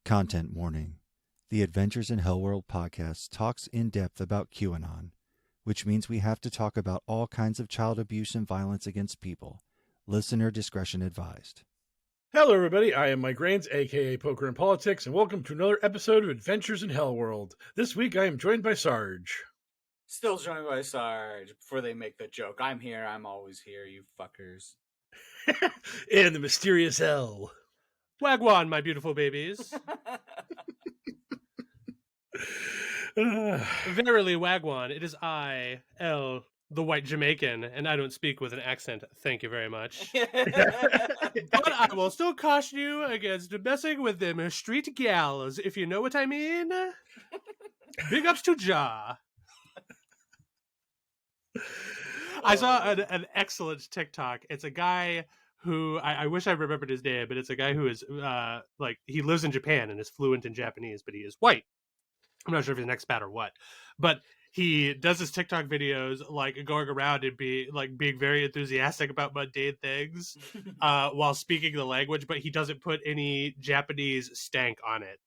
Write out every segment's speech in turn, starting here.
Content warning. The Adventures in HellwQrld podcast talks in depth about QAnon, which means we have to talk about all kinds of child abuse and violence against people. Listener discretion advised. Hello, everybody. I am Mike Rains, aka Poker and Politics, and welcome to another episode of Adventures in HellwQrld. This week, I am joined by Sarge. Still joined by Sarge. Before they make the joke, I'm here. I'm always here, you fuckers. And the mysterious L. Wagwan, my beautiful babies. Verily, Wagwan, it is I, L, the white Jamaican, and I don't speak with an accent. Thank you very much. But I will still caution you against messing with them street gals, if you know what I mean. Big ups to Ja. I saw an excellent TikTok. It's a guy who, I wish I remembered his name, but it's a guy who is, he lives in Japan and is fluent in Japanese, but he is white. I'm not sure if he's an expat or what, but he does his TikTok videos, like, going around and being very enthusiastic about mundane things while speaking the language, but he doesn't put any Japanese stank on it.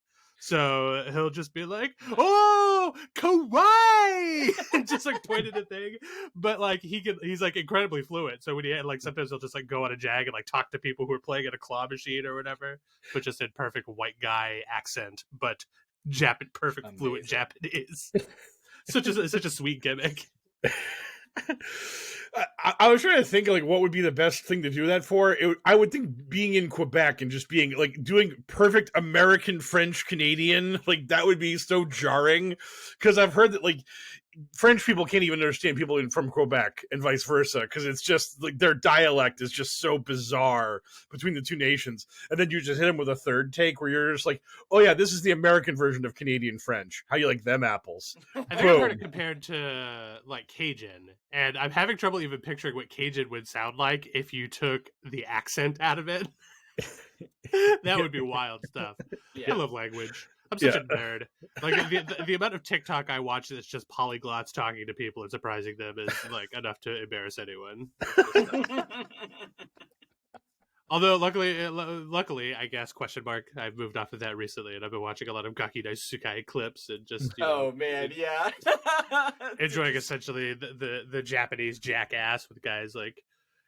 So he'll just be like, "Oh, kawaii!" and just like point at a thing. But like he's like incredibly fluent. So when he sometimes he'll just like go on a jag and like talk to people who are playing at a claw machine or whatever, but just in perfect white guy accent, but perfect Amazing. Fluent Japanese. such a sweet gimmick. I was trying to think like what would be the best thing to do that for. I would think being in Quebec and just being like doing perfect American French Canadian, like that would be so jarring, because I've heard that like French people can't even understand people from Quebec and vice versa, because it's just like their dialect is just so bizarre between the two nations. And then you just hit them with a third take where you're just like, oh yeah, this is the American version of Canadian French. How you like them apples? I think I've heard it compared to like Cajun, and I'm having trouble even picturing what Cajun would sound like if you took the accent out of it. That would be wild stuff. Yeah. I love language. I'm such a nerd. Like the amount of TikTok I watch that's just polyglots talking to people and surprising them is like enough to embarrass anyone. Although luckily, I guess I've moved off of that recently, and I've been watching a lot of Gaki Daisukai clips and just enjoying essentially the Japanese jackass with guys like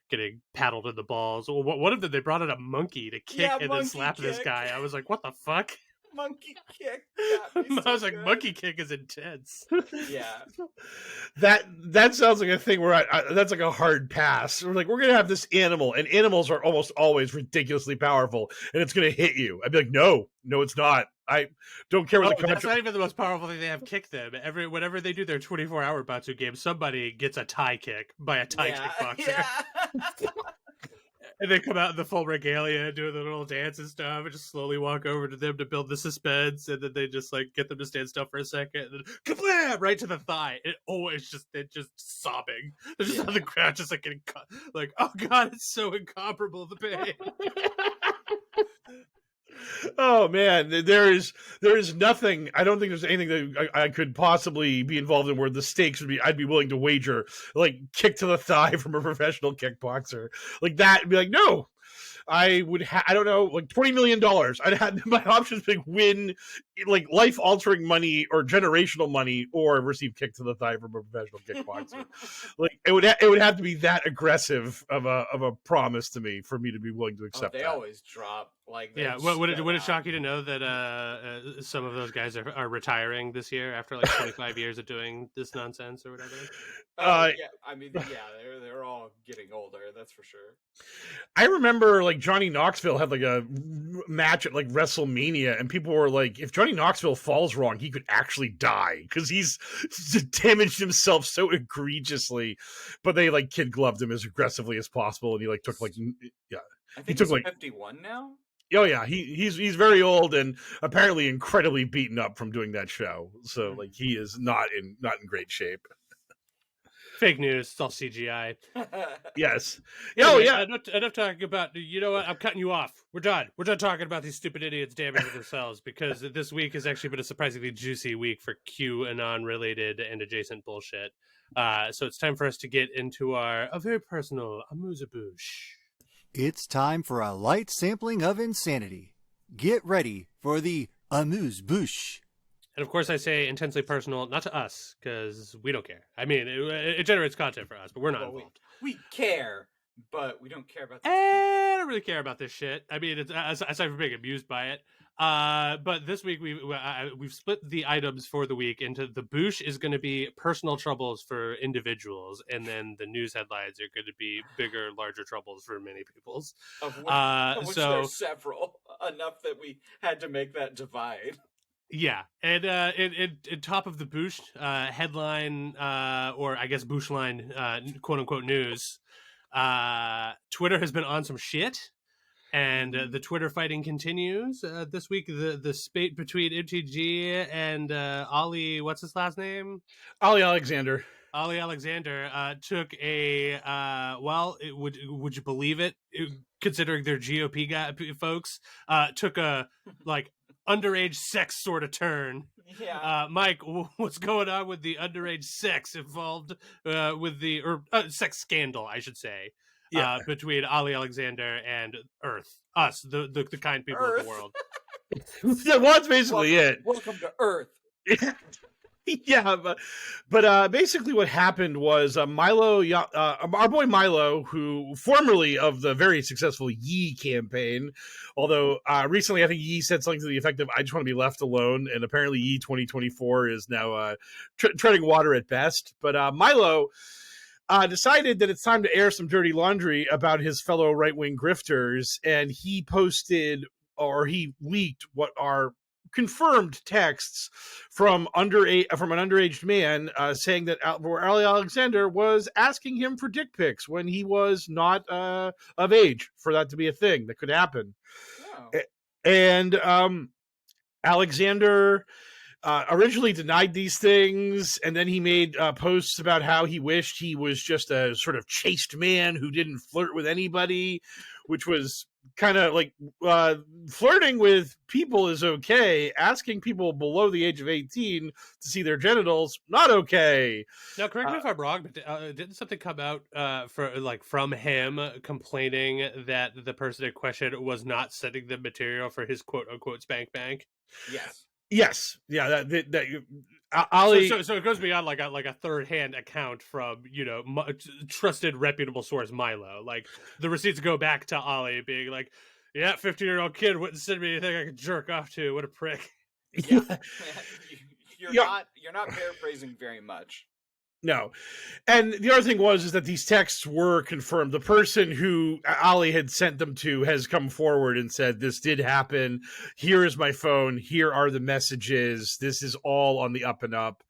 getting paddled in the balls. Well, one of them, they brought in a monkey to kick and then slap this guy. I was like, what the fuck? Monkey kick. I was like, monkey kick is intense. Yeah. That sounds like a thing where that's like a hard pass. We're gonna have this animal, and animals are almost always ridiculously powerful, and it's gonna hit you. I'd be like, no, it's not. I don't care what that's not even the most powerful thing they have. Kick them. Whenever they do their 24-hour Batsu game, somebody gets a Thai kick by a Thai kickboxer. Yeah. And they come out in the full regalia, doing the little dance and stuff, and just slowly walk over to them to build the suspense, and then they just like get them to stand still for a second, and then kablam! Right to the thigh. They're just sobbing. They're just on the ground, just like getting cut. Like, oh god, it's so incomparable, the pain. Oh man, there is nothing. I don't think there's anything that I could possibly be involved in where the stakes would be. I'd be willing to wager like kick to the thigh from a professional kickboxer like that. And be like, no, I would. I don't know, like $20 million. I'd have my options being win like life altering money or generational money, or receive kick to the thigh from a professional kickboxer. Like it would have to be that aggressive of a promise to me for me to be willing to accept. They always drop. Like, yeah, would it shock you to know that some of those guys are retiring this year after like 25 years of doing this nonsense or whatever? Yeah, I mean, they're all getting older, that's for sure. I remember like Johnny Knoxville had like a match at like WrestleMania, and people were like, if Johnny Knoxville falls wrong, he could actually die because he's damaged himself so egregiously. But they like kid gloved him as aggressively as possible, and he like took like I think he's like 51 now. Oh yeah, he's very old and apparently incredibly beaten up from doing that show. So like he is not in great shape. Fake news. It's all CGI. Yes. Oh yeah. Enough talking about. You know what? I'm cutting you off. We're done. We're done talking about these stupid idiots damaging themselves, because this week has actually been a surprisingly juicy week for QAnon related and adjacent bullshit. So it's time for us to get into a very personal amuse-bouche. It's time for a light sampling of insanity. Get ready for the Amuse-bouche. And of course, I say intensely personal, not to us, because we don't care. I mean, it generates content for us, but we're not involved. We care, but we don't care about this. I don't really care about this shit. I mean, it's aside from being amused by it. But this week we've split the items for the week into the boosh is going to be personal troubles for individuals, and then the news headlines are going to be bigger, larger troubles for many people's. Of which there's several, enough that we had to make that divide. Yeah, and in top of the boosh headline, or I guess boosh line, quote unquote news. Twitter has been on some shit, and the Twitter fighting continues. This week, the spate between MTG and Ollie, what's his last name? Ollie Alexander. Ollie Alexander took a would you believe it? Considering they're GOP folks, took a underage sex sort of turn. Yeah. Mike, what's going on with the underage sex involved with the sex scandal, I should say, between Ollie Alexander and Earth, us, the kind people of the world. Yeah, well, that's basically it. Welcome to Earth. Yeah, but basically what happened was Milo, our boy Milo, who formerly of the very successful Yee campaign, although recently I think Yee said something to the effect of "I just want to be left alone," and apparently Yee 2024 is now treading water at best. But Milo decided that it's time to air some dirty laundry about his fellow right-wing grifters, and he posted or he leaked what are confirmed texts from an underage man saying that Ali Alexander was asking him for dick pics when he was not of age for that to be a thing that could happen. Oh. And Alexander originally denied these things, and then he made posts about how he wished he was just a sort of chaste man who didn't flirt with anybody, which was kind of like flirting with people is okay. Asking people below the age of 18 to see their genitals, not okay. Now, correct me if I'm wrong, but didn't something come out from him complaining that the person in question was not sending the material for his quote unquote spank bank? Yes. Yeah. Ali. So it goes beyond like a third hand account from trusted reputable source Milo. Like the receipts go back to Ollie being like, "Yeah, 15-year-old kid wouldn't send me anything I could jerk off to. What a prick." Yeah. You're not paraphrasing very much. No. And the other thing is that these texts were confirmed. The person who Ali had sent them to has come forward and said, this did happen. Here is my phone. Here are the messages. This is all on the up and up.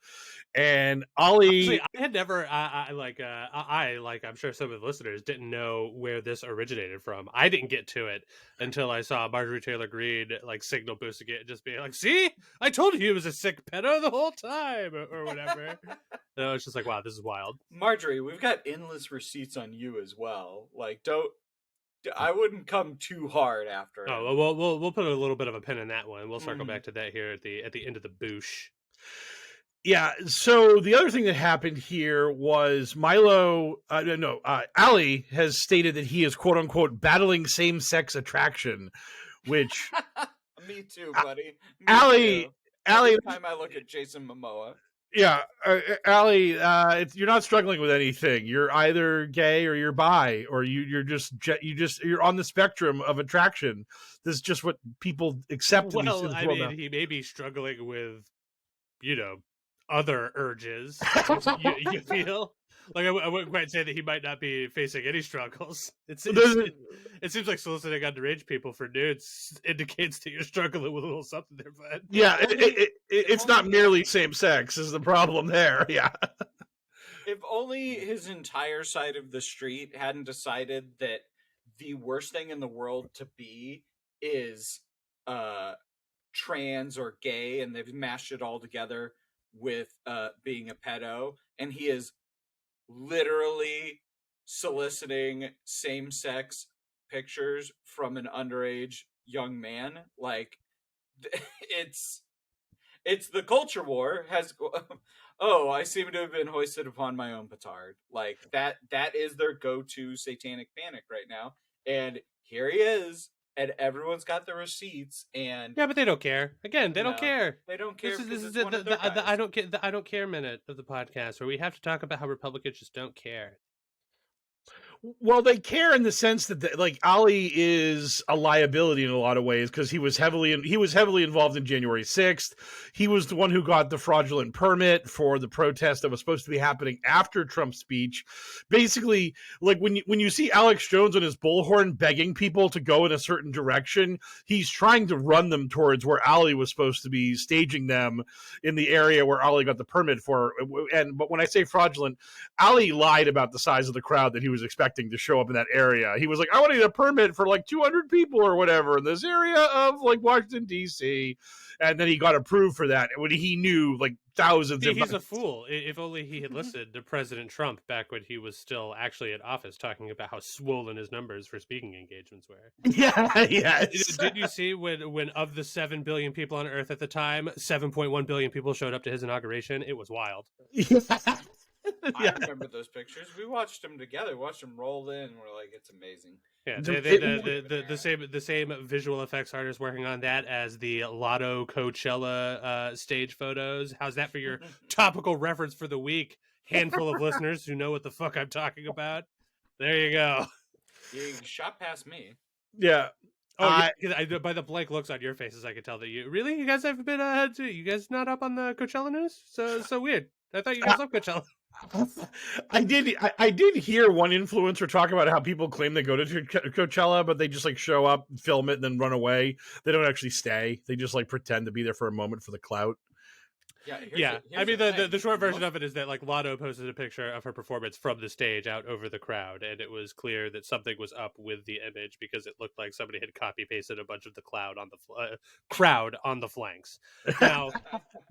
And Ollie... Actually, I had never, I'm sure some of the listeners didn't know where this originated from. I didn't get to it until I saw Marjorie Taylor Greene signal boosting it and just being like, see, I told you he was a sick pedo the whole time, or whatever. And I was just like, wow, this is wild. Marjorie, we've got endless receipts on you as well. I wouldn't come too hard after. Oh, well, we'll put a little bit of a pin in that one. We'll circle back to that here at the end of the boosh. Yeah, so the other thing that happened here was Milo, Ali has stated that he is quote-unquote battling same-sex attraction, which... Me too, buddy. Ali... Every time I look at Jason Momoa. Yeah, Ali, you're not struggling with anything. You're either gay or you're bi, or you're on the spectrum of attraction. This is just what people accept. Well, I mean, he may be struggling with, other urges. you feel like I wouldn't quite say that he might not be facing any struggles. It seems like soliciting underage people for nudes indicates that you're struggling with a little something there, bud. Yeah, it's not merely same sex is the problem there. Yeah. If only his entire side of the street hadn't decided that the worst thing in the world to be is trans or gay, and they've mashed it all together with being a pedo, and he is literally soliciting same-sex pictures from an underage young man. It's the culture war has I seem to have been hoisted upon my own petard. That is their go-to satanic panic right now, and here he is and everyone's got the receipts, and Yeah, but they don't care. Again, they don't No, care. they don't care. This because is it's one of their guys. the I don't care minute of the podcast where we have to talk about how Republicans just don't care. Well, they care in the sense that like Ali is a liability in a lot of ways because he was heavily involved in January 6th. He was the one who got the fraudulent permit for the protest that was supposed to be happening after Trump's speech. Basically, like when you see Alex Jones on his bullhorn begging people to go in a certain direction, he's trying to run them towards where Ali was supposed to be staging them in the area where Ali got the permit for. But when I say fraudulent, Ali lied about the size of the crowd that he was expecting to show up in that area. He was like, I want to get a permit for like 200 people or whatever in this area of like Washington, D.C. And then he got approved for that when he knew like thousands. He's a fool. If only he had listened to President Trump back when he was still actually in office, talking about how swollen his numbers for speaking engagements were. Yeah, yes. Did you see when of the 7 billion people on Earth at the time, 7.1 billion people showed up to his inauguration? It was wild. Yeah. I remember those pictures. We watched them together. Watched them roll in. We're like, it's amazing. Yeah, the same visual effects artist working on that as the Lotto Coachella stage photos. How's that for your topical reference for the week? Handful of listeners who know what the fuck I'm talking about. There you go. You shot past me. Yeah. Oh, yeah, by the blank looks on your faces, I could tell that you guys have been you guys not up on the Coachella news? So weird. I thought you guys loved Coachella. I did hear one influencer talk about how people claim they go to Coachella, but they just like show up, film it, and then run away. They don't actually stay. They just like pretend to be there for a moment for the clout. Yeah. I mean, the short version of it is that like Lotto posted a picture of her performance from the stage out over the crowd, and it was clear that something was up with the image because it looked like somebody had copy pasted a bunch of the crowd on the flanks. Now,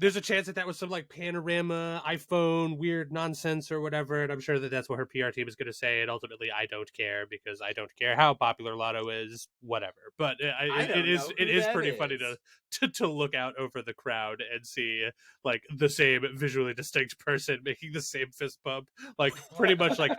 there's a chance that was some like panorama iPhone weird nonsense or whatever, and I'm sure that that's what her PR team is going to say. And ultimately, I don't care because I don't care how popular Lotto is, whatever. But it is pretty funny to look out over the crowd and see like the same visually distinct person making the same fist bump, like pretty much like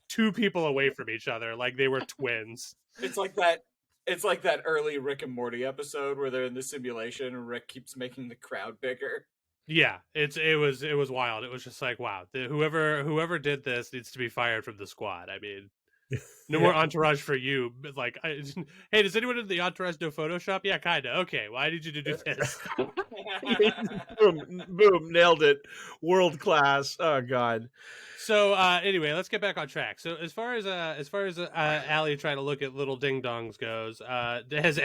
two people away from each other, like they were twins. It's like that early Rick and Morty episode where they're in the simulation and Rick keeps making the crowd bigger. Yeah, it was wild. It was just like, wow, whoever did this needs to be fired from the squad. I mean, no more Entourage for you. Like, hey, does anyone in the Entourage know Photoshop? Yeah, kind of. Okay, why did you do this? boom, nailed it. World class. Oh God. So anyway, let's get back on track. So as far as Ali trying to look at little ding dongs goes, is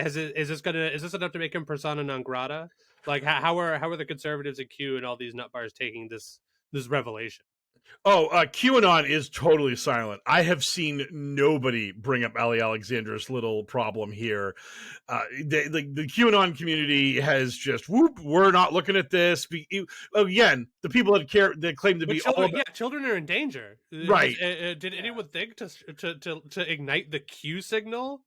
this enough to make him persona non grata? Like how are the conservatives at Q and all these nut bars taking this revelation? Oh, QAnon is totally silent. I have seen nobody bring up Ali Alexander's little problem here. The QAnon community has just we're not looking at this. Again, the people that claim to be children are in danger. Right? Did anyone think to ignite the Q signal?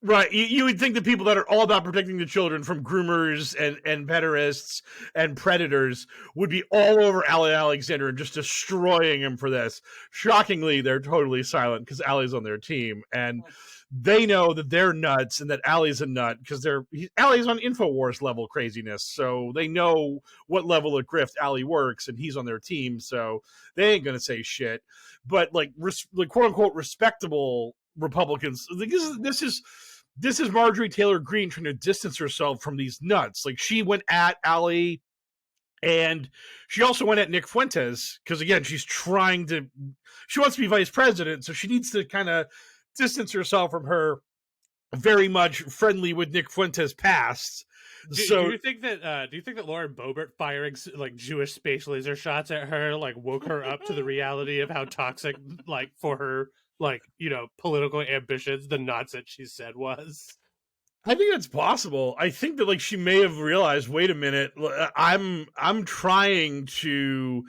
Right, you would think the people that are all about protecting the children from groomers and pederasts and predators would be all over Ali Alexander and just destroying him for this. Shockingly, they're totally silent because Ali's on their team, and they know that they're nuts and that Ali's a nut because Ali's on InfoWars level craziness, so they know what level of grift Ali works, and he's on their team, so they ain't gonna say shit. But like quote unquote respectable Republicans, this is Marjorie Taylor Greene trying to distance herself from these nuts. Like, she went at Ali, and she also went at Nick Fuentes because, again, she wants to be vice president, so she needs to kind of distance herself from her very much friendly with Nick Fuentes past. Do you think that Lauren Boebert firing like Jewish space laser shots at her like woke her up to the reality of how toxic like for her like, you know, political ambitions the nonsense she said was? I think that's possible. I think that like she may have realized, wait a minute, I'm trying to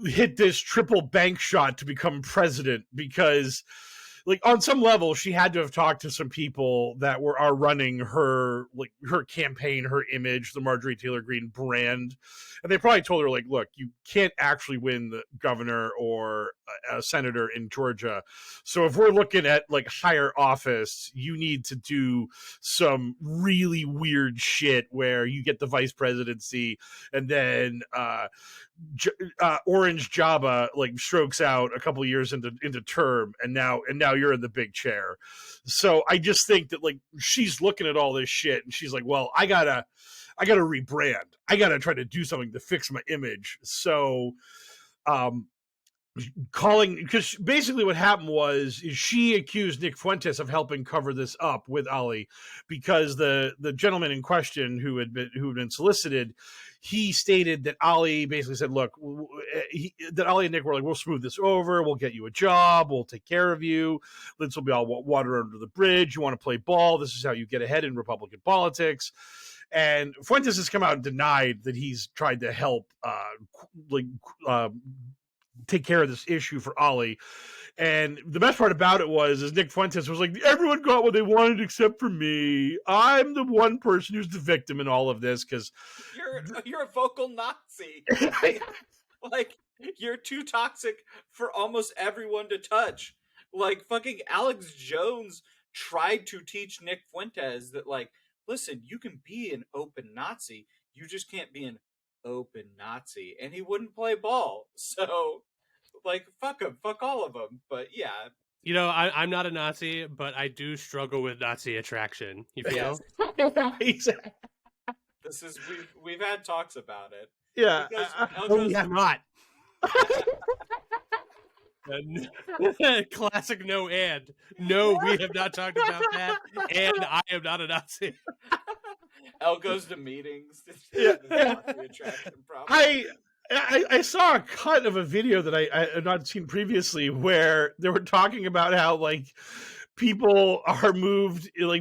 hit this triple bank shot to become president because like on some level, she had to have talked to some people that are running her campaign, her image, the Marjorie Taylor Greene brand, and they probably told her like, look, you can't actually win the governor or a senator in Georgia, so if we're looking at like higher office, you need to do some really weird shit where you get the vice presidency, and then Orange Jabba like strokes out a couple years into term, and now you're in the big chair. So I just think that like she's looking at all this shit and she's like, well, I gotta rebrand. I gotta try to do something to fix my image. So calling, because basically what happened is she accused Nick Fuentes of helping cover this up with Ali, because the gentleman in question who had been solicited, he stated that Ali basically said, look, that Ali and Nick were like, we'll smooth this over, we'll get you a job, we'll take care of you, this will be all water under the bridge, you want to play ball, this is how you get ahead in Republican politics. And Fuentes has come out and denied that he's tried to help take care of this issue for Ollie. And the best part about it is Nick Fuentes was like, everyone got what they wanted except for me. I'm the one person who's the victim in all of this because you're a vocal Nazi. Like, you're too toxic for almost everyone to touch. Like, fucking Alex Jones tried to teach Nick Fuentes that, like, listen, you can be an open Nazi, you just can't be an open Nazi, and he wouldn't play ball. So, like, fuck him, fuck all of them. But yeah, you know, I'm not a Nazi, but I do struggle with Nazi attraction. You feel? Yes. This is we've had talks about it. Yeah, we have not. Classic no and. No, we have not talked about that, and I am not a Nazi. Elle goes to meetings. Yeah. Attraction problem. I saw a cut of a video that I had not seen previously where they were talking about how like people are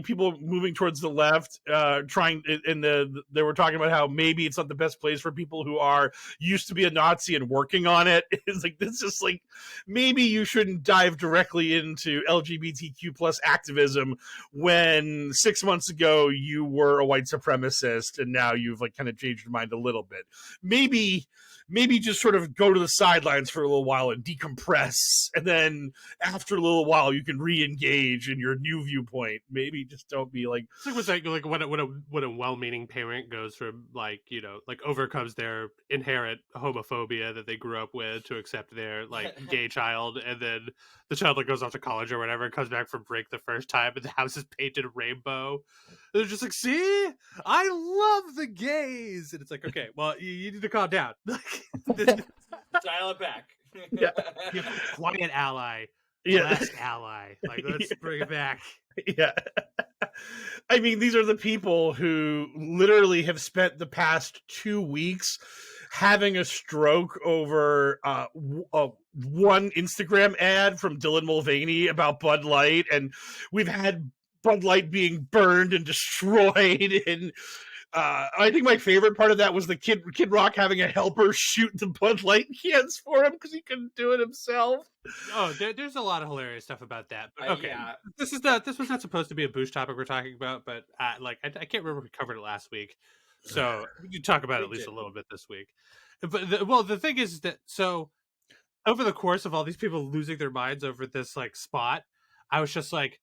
people moving towards the left, they were talking about how maybe it's not the best place for people who are used to be a Nazi and working on it. It's like, this is like, maybe you shouldn't dive directly into LGBTQ plus activism when 6 months ago you were a white supremacist and now you've like kind of changed your mind a little bit. Maybe just sort of go to the sidelines for a little while and decompress, and then after a little while you can re-engage in your new viewpoint. Maybe just don't be like. It's like when a well-meaning parent goes from like, you know, like overcomes their inherent homophobia that they grew up with to accept their like gay child, and then the child like goes off to college or whatever and comes back from break the first time and the house is painted rainbow. They're just like, see, I love the gays, and it's like, okay, well, you need to calm down. Dial it back. Yeah. Quiet ally. Yeah. Blessed ally. Like, let's bring it back. Yeah. I mean, these are the people who literally have spent the past 2 weeks having a stroke over one Instagram ad from Dylan Mulvaney about Bud Light, and we've had Bud Light being burned and destroyed, and I think my favorite part of that was the Kid Rock having a helper shoot the Bud Light cans for him because he couldn't do it himself. Oh, there's a lot of hilarious stuff about that. But okay, yeah. This was not supposed to be a boost topic we're talking about, but I can't remember if we covered it last week, so we can talk about it at least a little bit this week. But the thing is that so over the course of all these people losing their minds over this like spot, I was just like,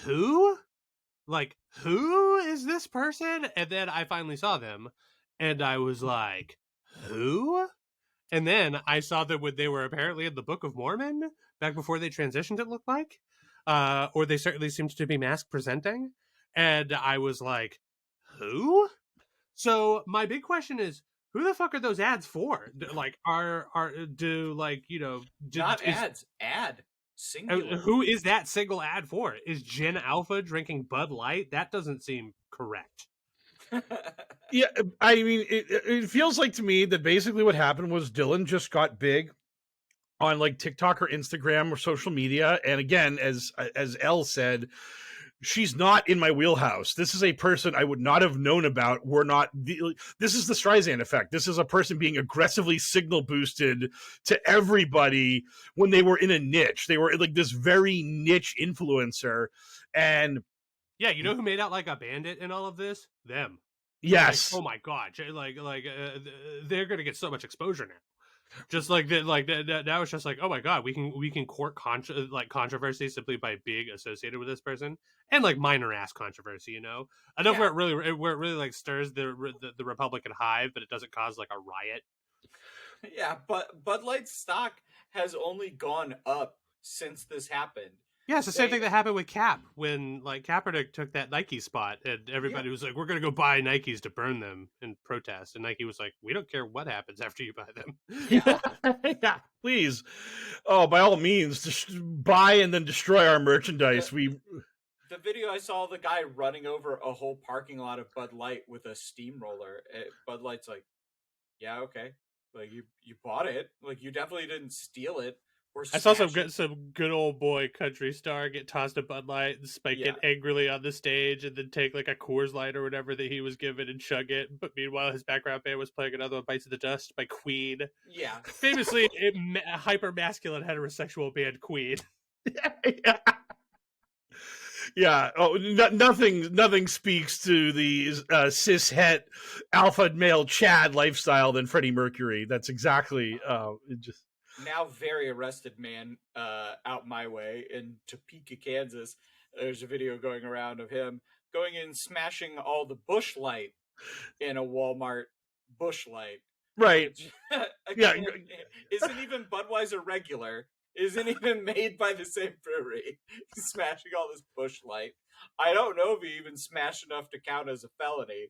who? Like, who is this person? And then I finally saw them, and I was like, who? And then I saw them when they were apparently in the Book of Mormon, back before they transitioned, it looked like. Or they certainly seemed to be mask presenting. And I was like, who? So my big question is, who the fuck are those ads for? Like, ad. Singular. Who is that single ad for? Is Gen Alpha drinking Bud Light? That doesn't seem correct. Yeah, I mean, it feels like to me that basically what happened was Dylan just got big on like TikTok or Instagram or social media, and again, as Elle said, she's not in my wheelhouse. This is a person I would not have known about. This is the Streisand effect. This is a person being aggressively signal boosted to everybody when they were in a niche. They were like this very niche influencer. And yeah, you know who made out like a bandit in all of this? Them. yes. Like, oh my God. They're going to get so much exposure now. Just like that, now it's just like, oh my God, we can court controversy simply by being associated with this person, and like minor ass controversy, you know, enough where it really like stirs the Republican hive, but it doesn't cause like a riot. Yeah, but Bud Light's stock has only gone up since this happened. Yeah, it's the same thing that happened with Cap when like Kaepernick took that Nike spot, and everybody was like, "We're gonna go buy Nikes to burn them in protest," and Nike was like, "We don't care what happens after you buy them." Yeah, please. Oh, by all means, just buy and then destroy our merchandise. The video I saw, the guy running over a whole parking lot of Bud Light with a steamroller. Bud Light's like, "Yeah, okay, like you bought it, like you definitely didn't steal it." I saw some good old boy country star get tossed a Bud Light and spike it angrily on the stage, and then take like a Coors Light or whatever that he was given and chug it. But meanwhile, his background band was playing another one, "Bites of the Dust" by Queen. Yeah, famously hyper masculine heterosexual band Queen. Yeah. Oh, nothing speaks to the cis het alpha male Chad lifestyle than Freddie Mercury. That's exactly just. Now very arrested man out my way in Topeka, Kansas. There's a video going around of him going in smashing all the Busch Light in a Walmart Busch Light. Right. Again, isn't even Budweiser regular. Isn't even made by the same brewery. He's smashing all this Busch Light. I don't know if he even smashed enough to count as a felony,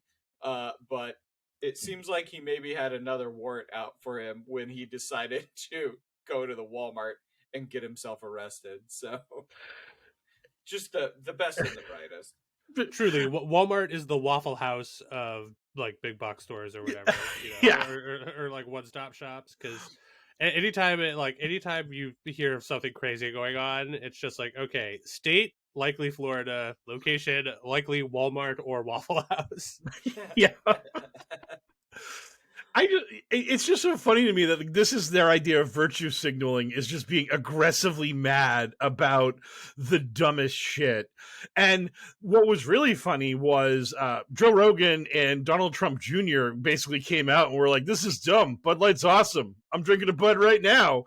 but it seems like he maybe had another warrant out for him when he decided to go to the Walmart and get himself arrested. So, just the best and the brightest. But truly, Walmart is the Waffle House of like big box stores or whatever, you know, or like one-stop shops. Because anytime you hear of something crazy going on, it's just like, okay, state, likely Florida, location, likely Walmart or Waffle House. Yeah. It's just so funny to me that this is their idea of virtue signaling, is just being aggressively mad about the dumbest shit. And what was really funny was Joe Rogan and Donald Trump Jr. basically came out and were like, "This is dumb. Bud Light's awesome. I'm drinking a Bud right now."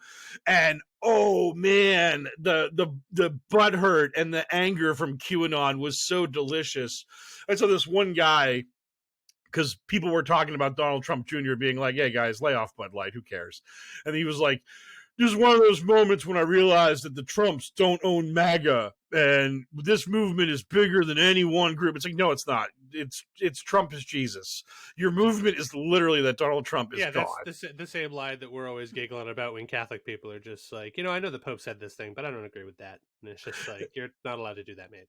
And oh man, the butthurt and the anger from QAnon was so delicious. I saw this one guy, because people were talking about Donald Trump Jr. being like, "Hey guys, lay off Bud Light, who cares?" And he was like, "This is one of those moments when I realized that the Trumps don't own MAGA, and this movement is bigger than any one group." It's like, no, it's not. It's Trump is Jesus. Your movement is literally that Donald Trump is God. That's the same line that we're always giggling about when Catholic people are just like, I know the Pope said this thing, but I don't agree with that. And it's just like, you're not allowed to do that, man.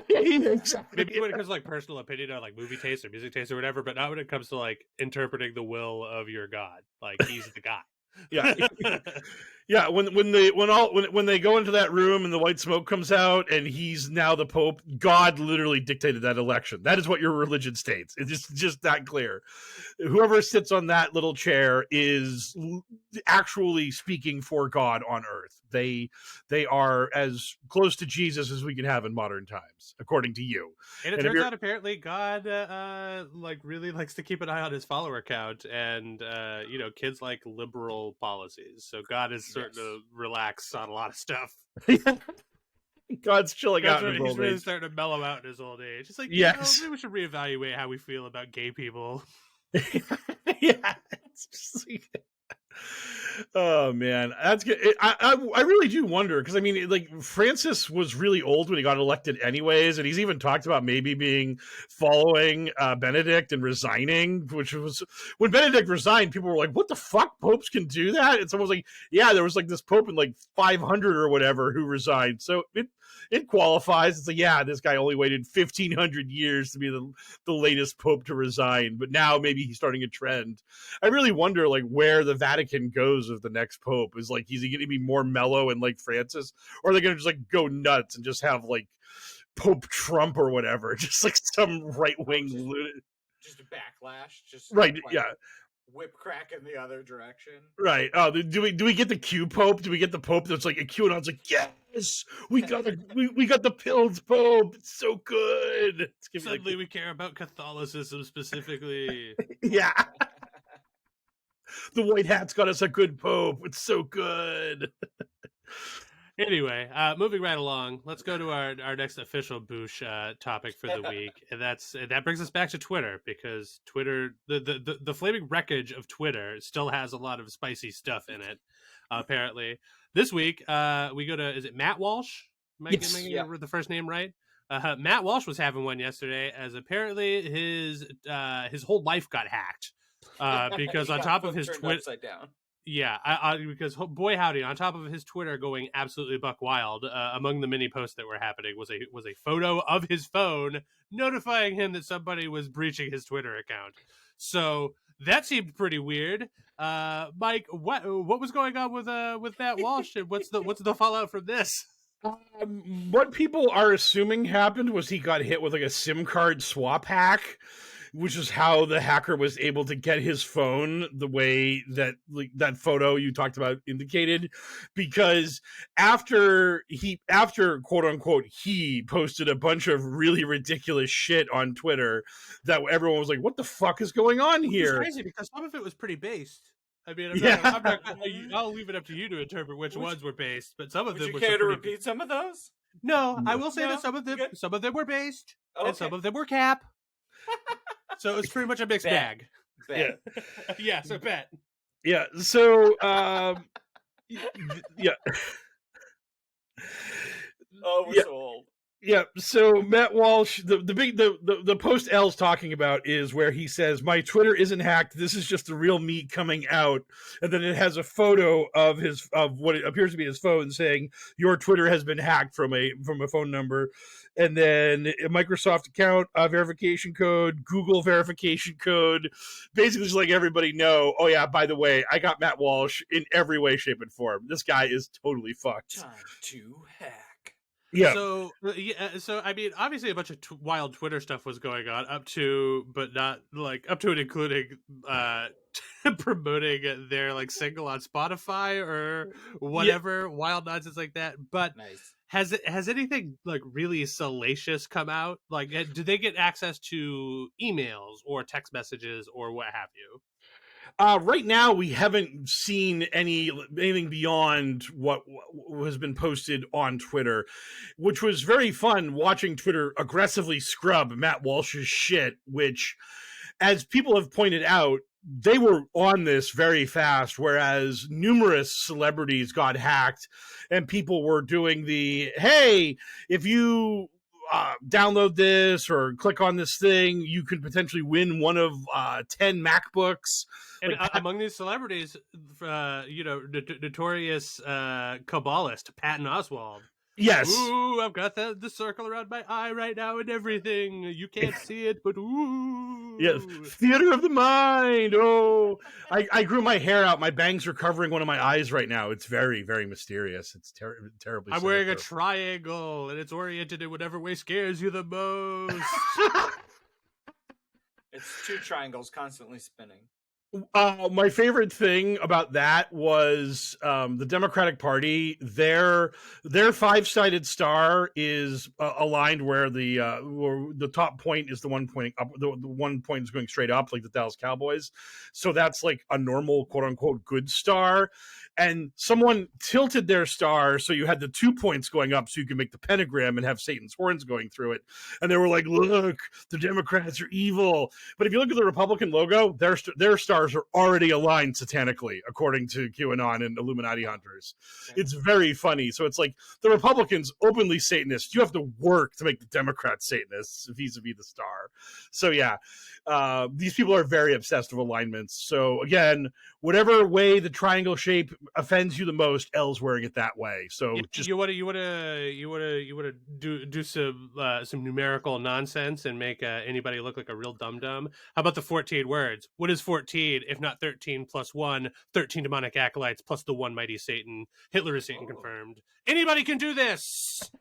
Exactly. Maybe when it comes to like personal opinion or like movie taste or music taste or whatever, but not when it comes to like interpreting the will of your God. Like, he's the guy. Yeah. Yeah, when they go into that room and the white smoke comes out and he's now the Pope, God literally dictated that election. That is what your religion states. It's just that clear. Whoever sits on that little chair is actually speaking for God on earth. They are as close to Jesus as we can have in modern times, according to you. And it turns out apparently God really likes to keep an eye on his follower count, and kids like liberal policies. So God is starting to relax on a lot of stuff. God's chilling out in his old He's really age. starting to mellow out in his old age. It's like, yes, maybe we should reevaluate how we feel about gay people. Yeah, it's just like, oh man, that's good. I really do wonder, because I mean, like, Francis was really old when he got elected anyways, and he's even talked about maybe following Benedict and resigning, which was when Benedict resigned, people were like, "What the fuck, popes can do that?" And someone was like, "Yeah, there was like this pope in like 500 or whatever who resigned." So it qualifies. It's like, yeah, this guy only waited 1,500 years to be the latest pope to resign, but now maybe he's starting a trend. I really wonder, like, where the Vatican goes with the next pope. Is like, is he going to be more mellow and like Francis, or are they going to just like go nuts and just have like Pope Trump or whatever, just like some right wing just a backlash, just right, like, yeah, whip crack in the other direction. right. Oh, do we get the Q Pope? Do we get the Pope that's like a QAnon's like, yes, we got the pilled Pope. It's so good. It's gonna be Suddenly we care about Catholicism specifically. yeah. The white hat's got us a good Pope. It's so good. Anyway, moving right along, let's go to our next official Boosh topic for the week, and that brings us back to Twitter, because Twitter, the flaming wreckage of Twitter, still has a lot of spicy stuff in it. Apparently, this week we go to, is it Matt Walsh? Am I getting the first name right? Matt Walsh was having one yesterday, as apparently his whole life got hacked because on top of his Twitter upside down. Yeah, because boy howdy, on top of his Twitter going absolutely buck wild, among the many posts that were happening was a photo of his phone notifying him that somebody was breaching his Twitter account. So that seemed pretty weird. Mike, what was going on with Matt Walsh, and what's the fallout from this? What people are assuming happened was he got hit with like a SIM card swap hack, which is how the hacker was able to get his phone the way that that photo you talked about indicated, because after quote unquote he posted a bunch of really ridiculous shit on Twitter that everyone was like, what the fuck is going on here? It's crazy because some of it was pretty based. I mean, I'll leave it up to you to interpret which ones were based, but some of them. Would you care to repeat some of those? No, I will say that some of them were based, and some of them were cap. So it's pretty much a mixed bag. Yeah. Yeah, so bet. Yeah, so yeah. Oh, we're so old. Yeah, so Matt Walsh, the post L's talking about is where he says, my Twitter isn't hacked, this is just the real me coming out, and then it has a photo of what it appears to be his phone saying, your Twitter has been hacked from a phone number, and then a Microsoft account verification code, Google verification code, basically just like everybody know, oh yeah, by the way, I got Matt Walsh in every way, shape, and form. This guy is totally fucked. Time to hack. Yeah. So I mean, obviously a bunch of wild Twitter stuff was going on up to and including promoting their like single on Spotify or whatever, wild nonsense like that. But nice. Has anything like really salacious come out? Like, do they get access to emails or text messages or what have you? Right now, we haven't seen anything beyond what has been posted on Twitter, which was very fun watching Twitter aggressively scrub Matt Walsh's shit, which, as people have pointed out, they were on this very fast, whereas numerous celebrities got hacked and people were doing the, hey, if you download this or click on this thing, you could potentially win one of 10 MacBooks. And among these celebrities, notorious Kabbalist Patton Oswalt. Yes. Ooh, I've got the circle around my eye right now and everything. You can't see it, but ooh. Yes. Theater of the mind. Oh, I grew my hair out. My bangs are covering one of my eyes right now. It's very, very mysterious. It's terribly. I'm wearing a triangle, and it's oriented in whatever way scares you the most. It's two triangles constantly spinning. My favorite thing about that was the Democratic Party. Their 5-sided star is aligned where the top point is the one pointing up. The one point is going straight up, like the Dallas Cowboys. So that's like a normal, quote unquote, good star. And someone tilted their star so you had the 2 points going up so you can make the pentagram and have Satan's horns going through it. And they were like, look, the Democrats are evil. But if you look at the Republican logo, their stars are already aligned satanically, according to QAnon and Illuminati hunters. It's very funny. So it's like the Republicans openly Satanists. You have to work to make the Democrats Satanists vis-a-vis the star. So yeah, these people are very obsessed with alignments. So again, whatever way the triangle shape offends you the most, L's wearing it that way. So just you want to do some numerical nonsense and make anybody look like a real dum-dum. How about the 14 words? What is 14 if not 13 plus 1? 13 demonic acolytes plus the one mighty Satan. Hitler is Satan confirmed. Anybody can do this.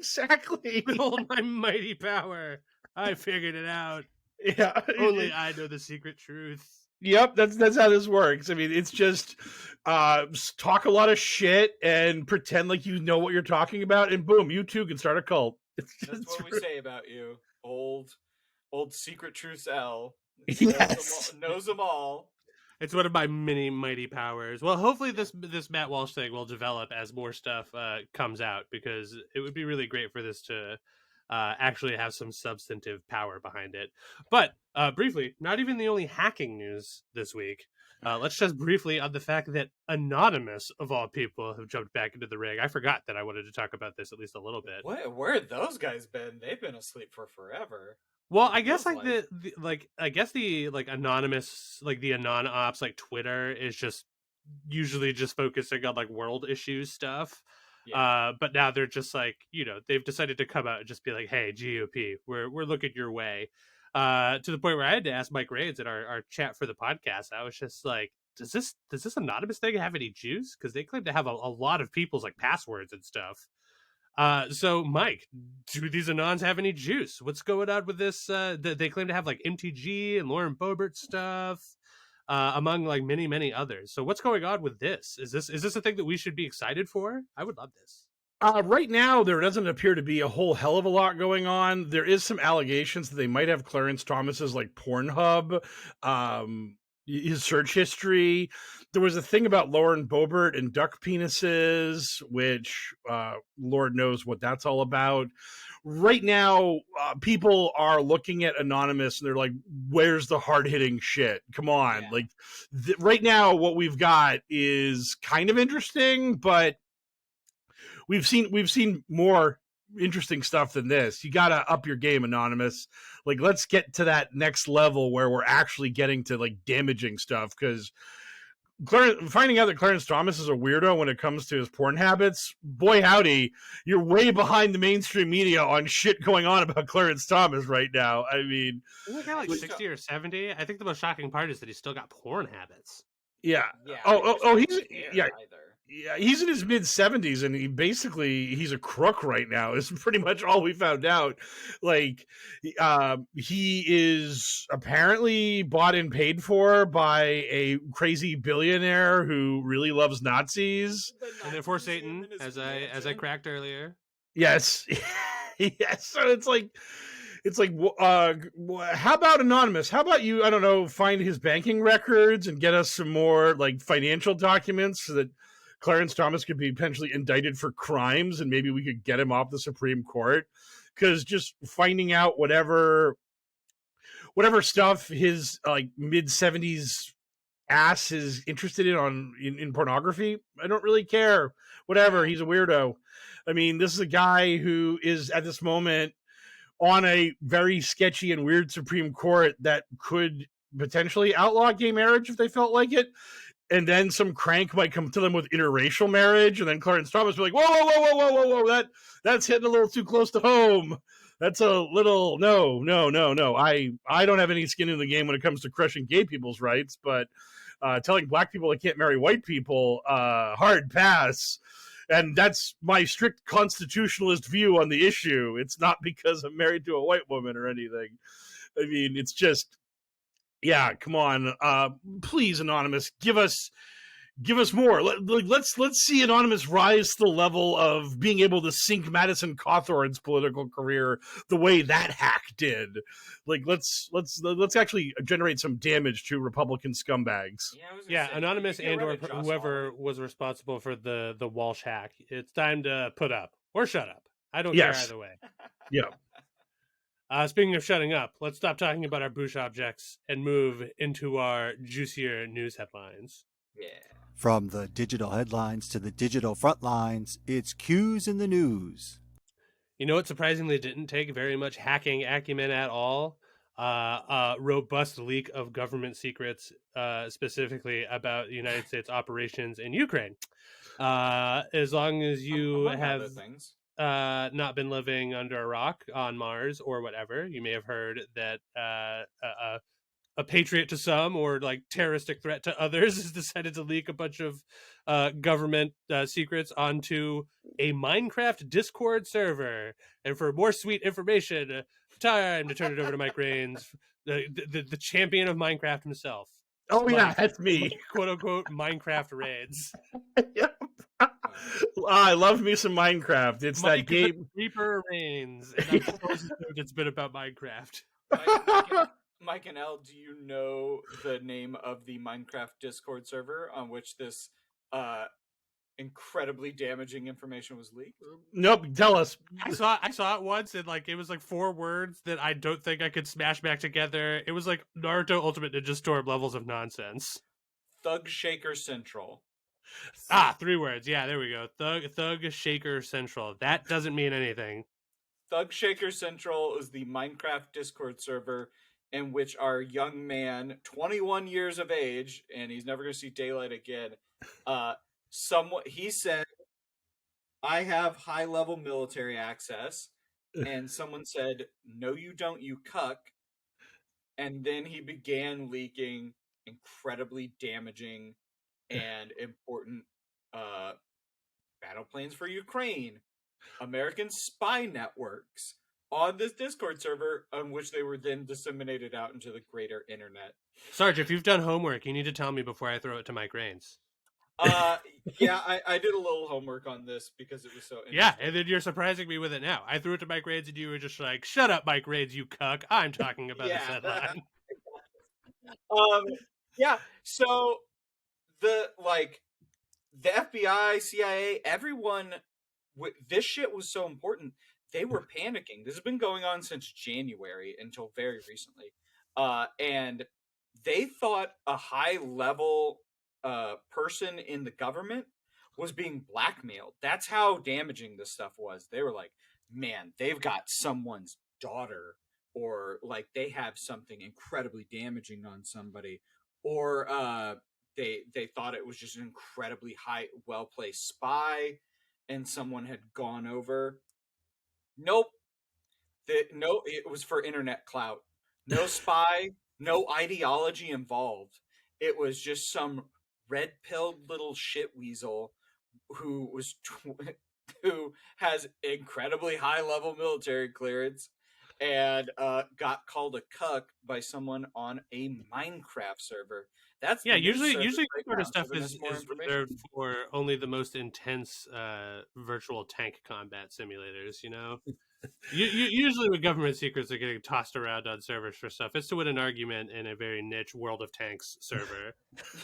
Exactly. Behold my mighty power. I figured it out. Yeah. Only I know the secret truth. Yep, that's how this works. I mean, it's just talk a lot of shit and pretend like you know what you're talking about, and boom, you too can start a cult. That's what we say about you, old secret truth L. Yes. Knows them all. It's one of my many mighty powers. Well, hopefully this Matt Walsh thing will develop as more stuff comes out, because it would be really great for this to actually have some substantive power behind it. But briefly, not even the only hacking news this week. Let's just briefly on the fact that Anonymous, of all people, have jumped back into the ring. I forgot that I wanted to talk about this at least a little bit. Where have those guys been? They've been asleep for forever. Well, I guess the Anonymous, like the Anon Ops, like Twitter is just usually just focusing on like world issues stuff. Yeah. But now they're just like, they've decided to come out and just be like, hey, GOP, we're looking your way. To the point where I had to ask Mike Raids at our chat for the podcast. I was just like, does this Anonymous thing have any juice? Because they claim to have a lot of people's like passwords and stuff. So Mike, do these Anons have any juice? What's going on with this? They claim to have like MTG and Lauren Boebert stuff, among like many others. So what's going on with this? Is this a thing that we should be excited for? I would love this. Right now, there doesn't appear to be a whole hell of a lot going on. There is some allegations that they might have Clarence Thomas's like Pornhub, his search history. There was a thing about Lauren Boebert and duck penises, which Lord knows what that's all about. Right now, people are looking at Anonymous and they're like, where's the hard-hitting shit? Come on. Yeah. Like right now, what we've got is kind of interesting, but we've seen more interesting stuff than this. You got to up your game, Anonymous. Like, let's get to that next level where we're actually getting to like damaging stuff, because finding out that Clarence Thomas is a weirdo when it comes to his porn habits, boy howdy, you're way behind the mainstream media on shit going on about Clarence Thomas right now. I mean, Isn't the guy like 60 or 70? I think the most shocking part is that he's still got porn habits. yeah. Yeah, he's in his mid 70s and he's a crook right now. Is pretty much all we found out. Like, he is apparently bought and paid for by a crazy billionaire who really loves Nazis. And then for Satan, as I cracked earlier. Yes. Yes. So it's like, how about Anonymous? How about you, I don't know, find his banking records and get us some more like financial documents so that Clarence Thomas could be potentially indicted for crimes, and maybe we could get him off the Supreme Court. Because just finding out whatever stuff his like mid 70s ass is interested in pornography, I don't really care. Whatever, he's a weirdo. I mean, this is a guy who is at this moment on a very sketchy and weird Supreme Court that could potentially outlaw gay marriage if they felt like it. And then some crank might come to them with interracial marriage, and then Clarence Thomas will be like, whoa, that's hitting a little too close to home. That's a little, no. I don't have any skin in the game when it comes to crushing gay people's rights, but telling black people they can't marry white people, hard pass. And that's my strict constitutionalist view on the issue. It's not because I'm married to a white woman or anything. I mean, it's just, yeah, come on. Please, Anonymous, give us more. Let's see Anonymous rise to the level of being able to sink Madison Cawthorn's political career the way that hack did. Like, let's actually generate some damage to Republican scumbags. Yeah, Anonymous and or whoever was responsible for the Walsh hack. It's time to put up or shut up. I don't care either way. Yeah. Speaking of shutting up, let's stop talking about our Bush objects and move into our juicier news headlines. Yeah. From the digital headlines to the digital front lines, it's Q's in the news. You know what surprisingly didn't take very much hacking acumen at all? A robust leak of government secrets, specifically about the United States operations in Ukraine. As long as you have not been living under a rock on Mars or whatever, you may have heard that a patriot to some or like terroristic threat to others, has decided to leak a bunch of government secrets onto a Minecraft Discord server. And for more sweet information, time to turn it over to Mike Rains, the champion of Minecraft himself. Oh yeah, Mike, that's me. quote unquote Minecraft Raids. Yep. I love me some Minecraft. It's Mike that game. Reaper Reigns. And I'm supposed it's been about Minecraft. Mike and L, do you know the name of the Minecraft Discord server on which this incredibly damaging information was leaked? Nope. Tell us. I saw it once, and like it was like 4 words that I don't think I could smash back together. It was like Naruto Ultimate Ninja Storm levels of nonsense. Thug Shaker Central. 3 words. Yeah, there we go. Thug Shaker Central. That doesn't mean anything. Thug Shaker Central is the Minecraft Discord server in which our young man, 21 years of age, and he's never going to see daylight again, he said, I have high-level military access, and someone said, no you don't, you cuck, and then he began leaking incredibly damaging and important battle plans for Ukraine, American spy networks, on this Discord server, on which they were then disseminated out into the greater internet. Sarge, if you've done homework, you need to tell me before I throw it to Mike Rains. Yeah, I did a little homework on this because it was so interesting. Yeah, and then you're surprising me with it now. I threw it to Mike Rains, and you were just like, shut up, Mike Rains, you cuck. I'm talking about this headline. Yeah, so the FBI, CIA, everyone, this shit was so important. They were panicking. This has been going on since January until very recently. And they thought a high-level person in the government was being blackmailed. That's how damaging this stuff was. They were like, man, they've got someone's daughter, or like they have something incredibly damaging on somebody, or they thought it was just an incredibly well-placed spy and someone had gone over. Nope. It was for internet clout. No spy, no ideology involved. It was just some red-pilled little shit weasel who has incredibly high-level military clearance and got called a cuck by someone on a Minecraft server. That's usually right sort now, of stuff so is reserved for only the most intense virtual tank combat simulators, you know? Usually when government secrets are getting tossed around on servers for stuff, it's to win an argument in a very niche World of Tanks server.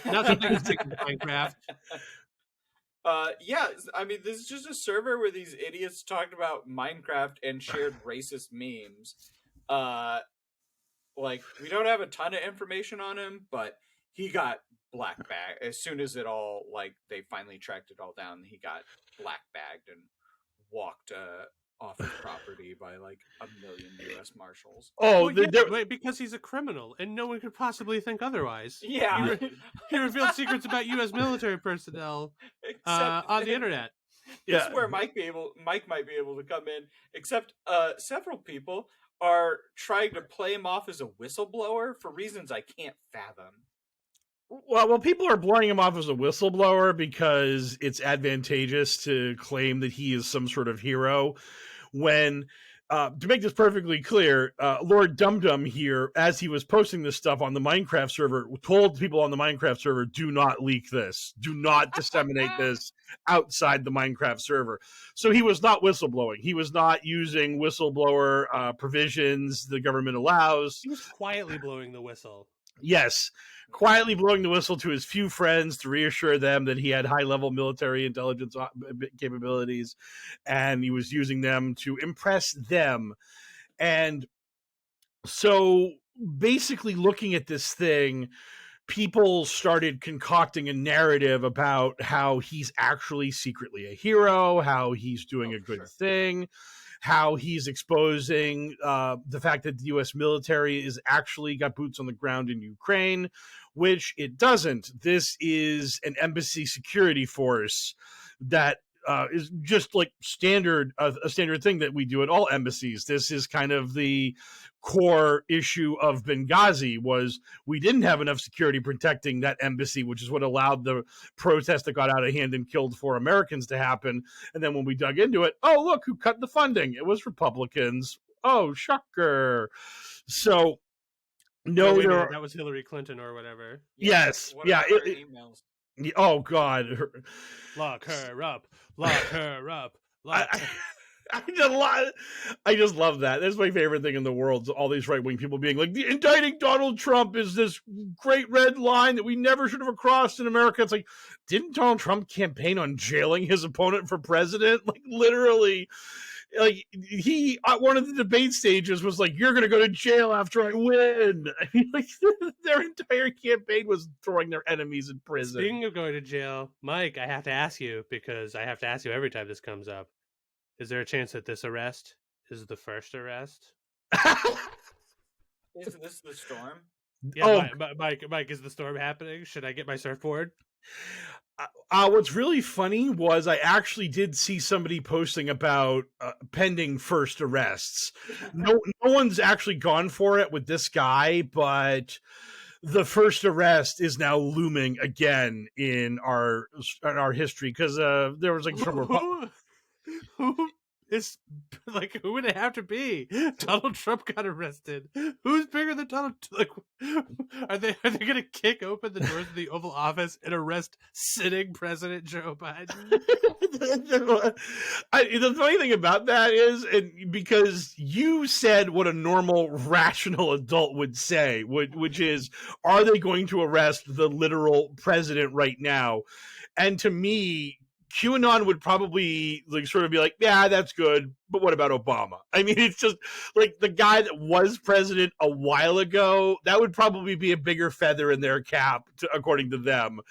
Not something that's taken Minecraft. Yeah, I mean, this is just a server where these idiots talked about Minecraft and shared racist memes. Like, we don't have a ton of information on him, but he got black bagged. As soon as they finally tracked it all down, he got black bagged and walked off his property by like 1 million U.S. Marshals. Oh, because he's a criminal, and no one could possibly think otherwise. Yeah, he revealed secrets about U.S. military personnel on the internet. Yeah, this is where Mike might be able to come in. Except several people are trying to play him off as a whistleblower for reasons I can't fathom. Well, people are blowing him off as a whistleblower because it's advantageous to claim that he is some sort of hero. When, to make this perfectly clear, Lord Dum-Dum here, as he was posting this stuff on the Minecraft server, told people on the Minecraft server, do not leak this. Do not disseminate this outside the Minecraft server. So he was not whistleblowing. He was not using whistleblower provisions the government allows. He was quietly blowing the whistle. Yes. Quietly blowing the whistle to his few friends to reassure them that he had high-level military intelligence capabilities, and he was using them to impress them. And so basically looking at this thing, people started concocting a narrative about how he's actually secretly a hero, how he's doing a good thing, how he's exposing the fact that the U.S. military is actually got boots on the ground in Ukraine, which it doesn't. This is an embassy security force that is just like standard a standard thing that we do at all embassies. This is kind of the core issue of Benghazi, was we didn't have enough security protecting that embassy, which is what allowed the protest that got out of hand and killed 4 Americans to happen. And then when we dug into it, oh, look, who cut the funding? It was Republicans. Oh, shocker. So no, wait a there minute, are, that was Hillary Clinton or whatever. yes, What yeah, about her emails? oh God, Lock her up. Lock her up. Lock I, I just love that. That's my favorite thing in the world. All these right wing people being like, the indicting Donald Trump is this great red line that we never should have crossed in America. It's like, didn't Donald Trump campaign on jailing his opponent for president? Like, literally, like, he at one of the debate stages was like, you're gonna go to jail after I win. I mean, like, their entire campaign was throwing their enemies in prison. Speaking of going to jail, Mike, I have to ask you, because I have to ask you every time this comes up. Is there a chance that this arrest is the first arrest? Is this the storm? Yeah, Mike, is the storm happening? Should I get my surfboard? What's really funny was I actually did see somebody posting about pending first arrests. No one's actually gone for it with this guy, but the first arrest is now looming again in our history, because there was like some Who is, like, who would it have to be? Donald Trump got arrested. Who's bigger than Donald? Like, are they going to kick open the doors of the Oval Office and arrest sitting President Joe Biden? The funny thing about that is, and because you said what a normal, rational adult would say, which is, are they going to arrest the literal president right now? And to me, QAnon would probably like sort of be like, yeah, that's good, but what about Obama? I mean, it's just like the guy that was president a while ago, that would probably be a bigger feather in their cap, according to them.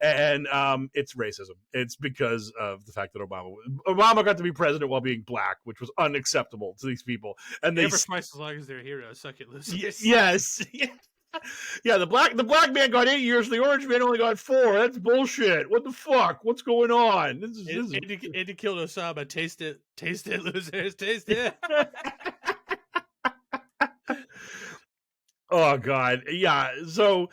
And it's racism. It's because of the fact that Obama got to be president while being black, which was unacceptable to these people. And they for twice as long as they're heroes. Suck it, losers. Yes. Yeah, the black man got 8 years, the orange man only got 4. That's bullshit. What the fuck? What's going on? This is Andy killed Osama. Taste it, losers. Taste it. Oh God, yeah. So,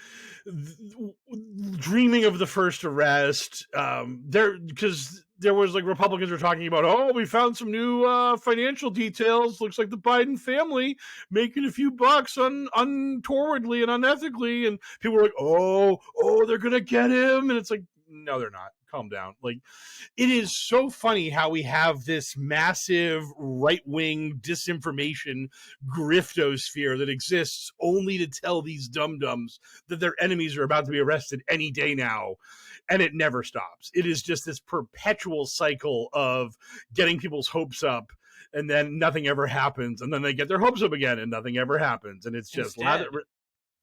dreaming of the first arrest, because there was like Republicans were talking about, oh, we found some new financial details. Looks like the Biden family making a few bucks untowardly and unethically, and people were like, oh, they're gonna get him, and it's like, no, they're not. Calm down. Like, it is so funny how we have this massive right-wing disinformation griftosphere that exists only to tell these dum-dums that their enemies are about to be arrested any day now. And it never stops. It is just this perpetual cycle of getting people's hopes up, and then nothing ever happens. And then they get their hopes up again, and nothing ever happens. And it's just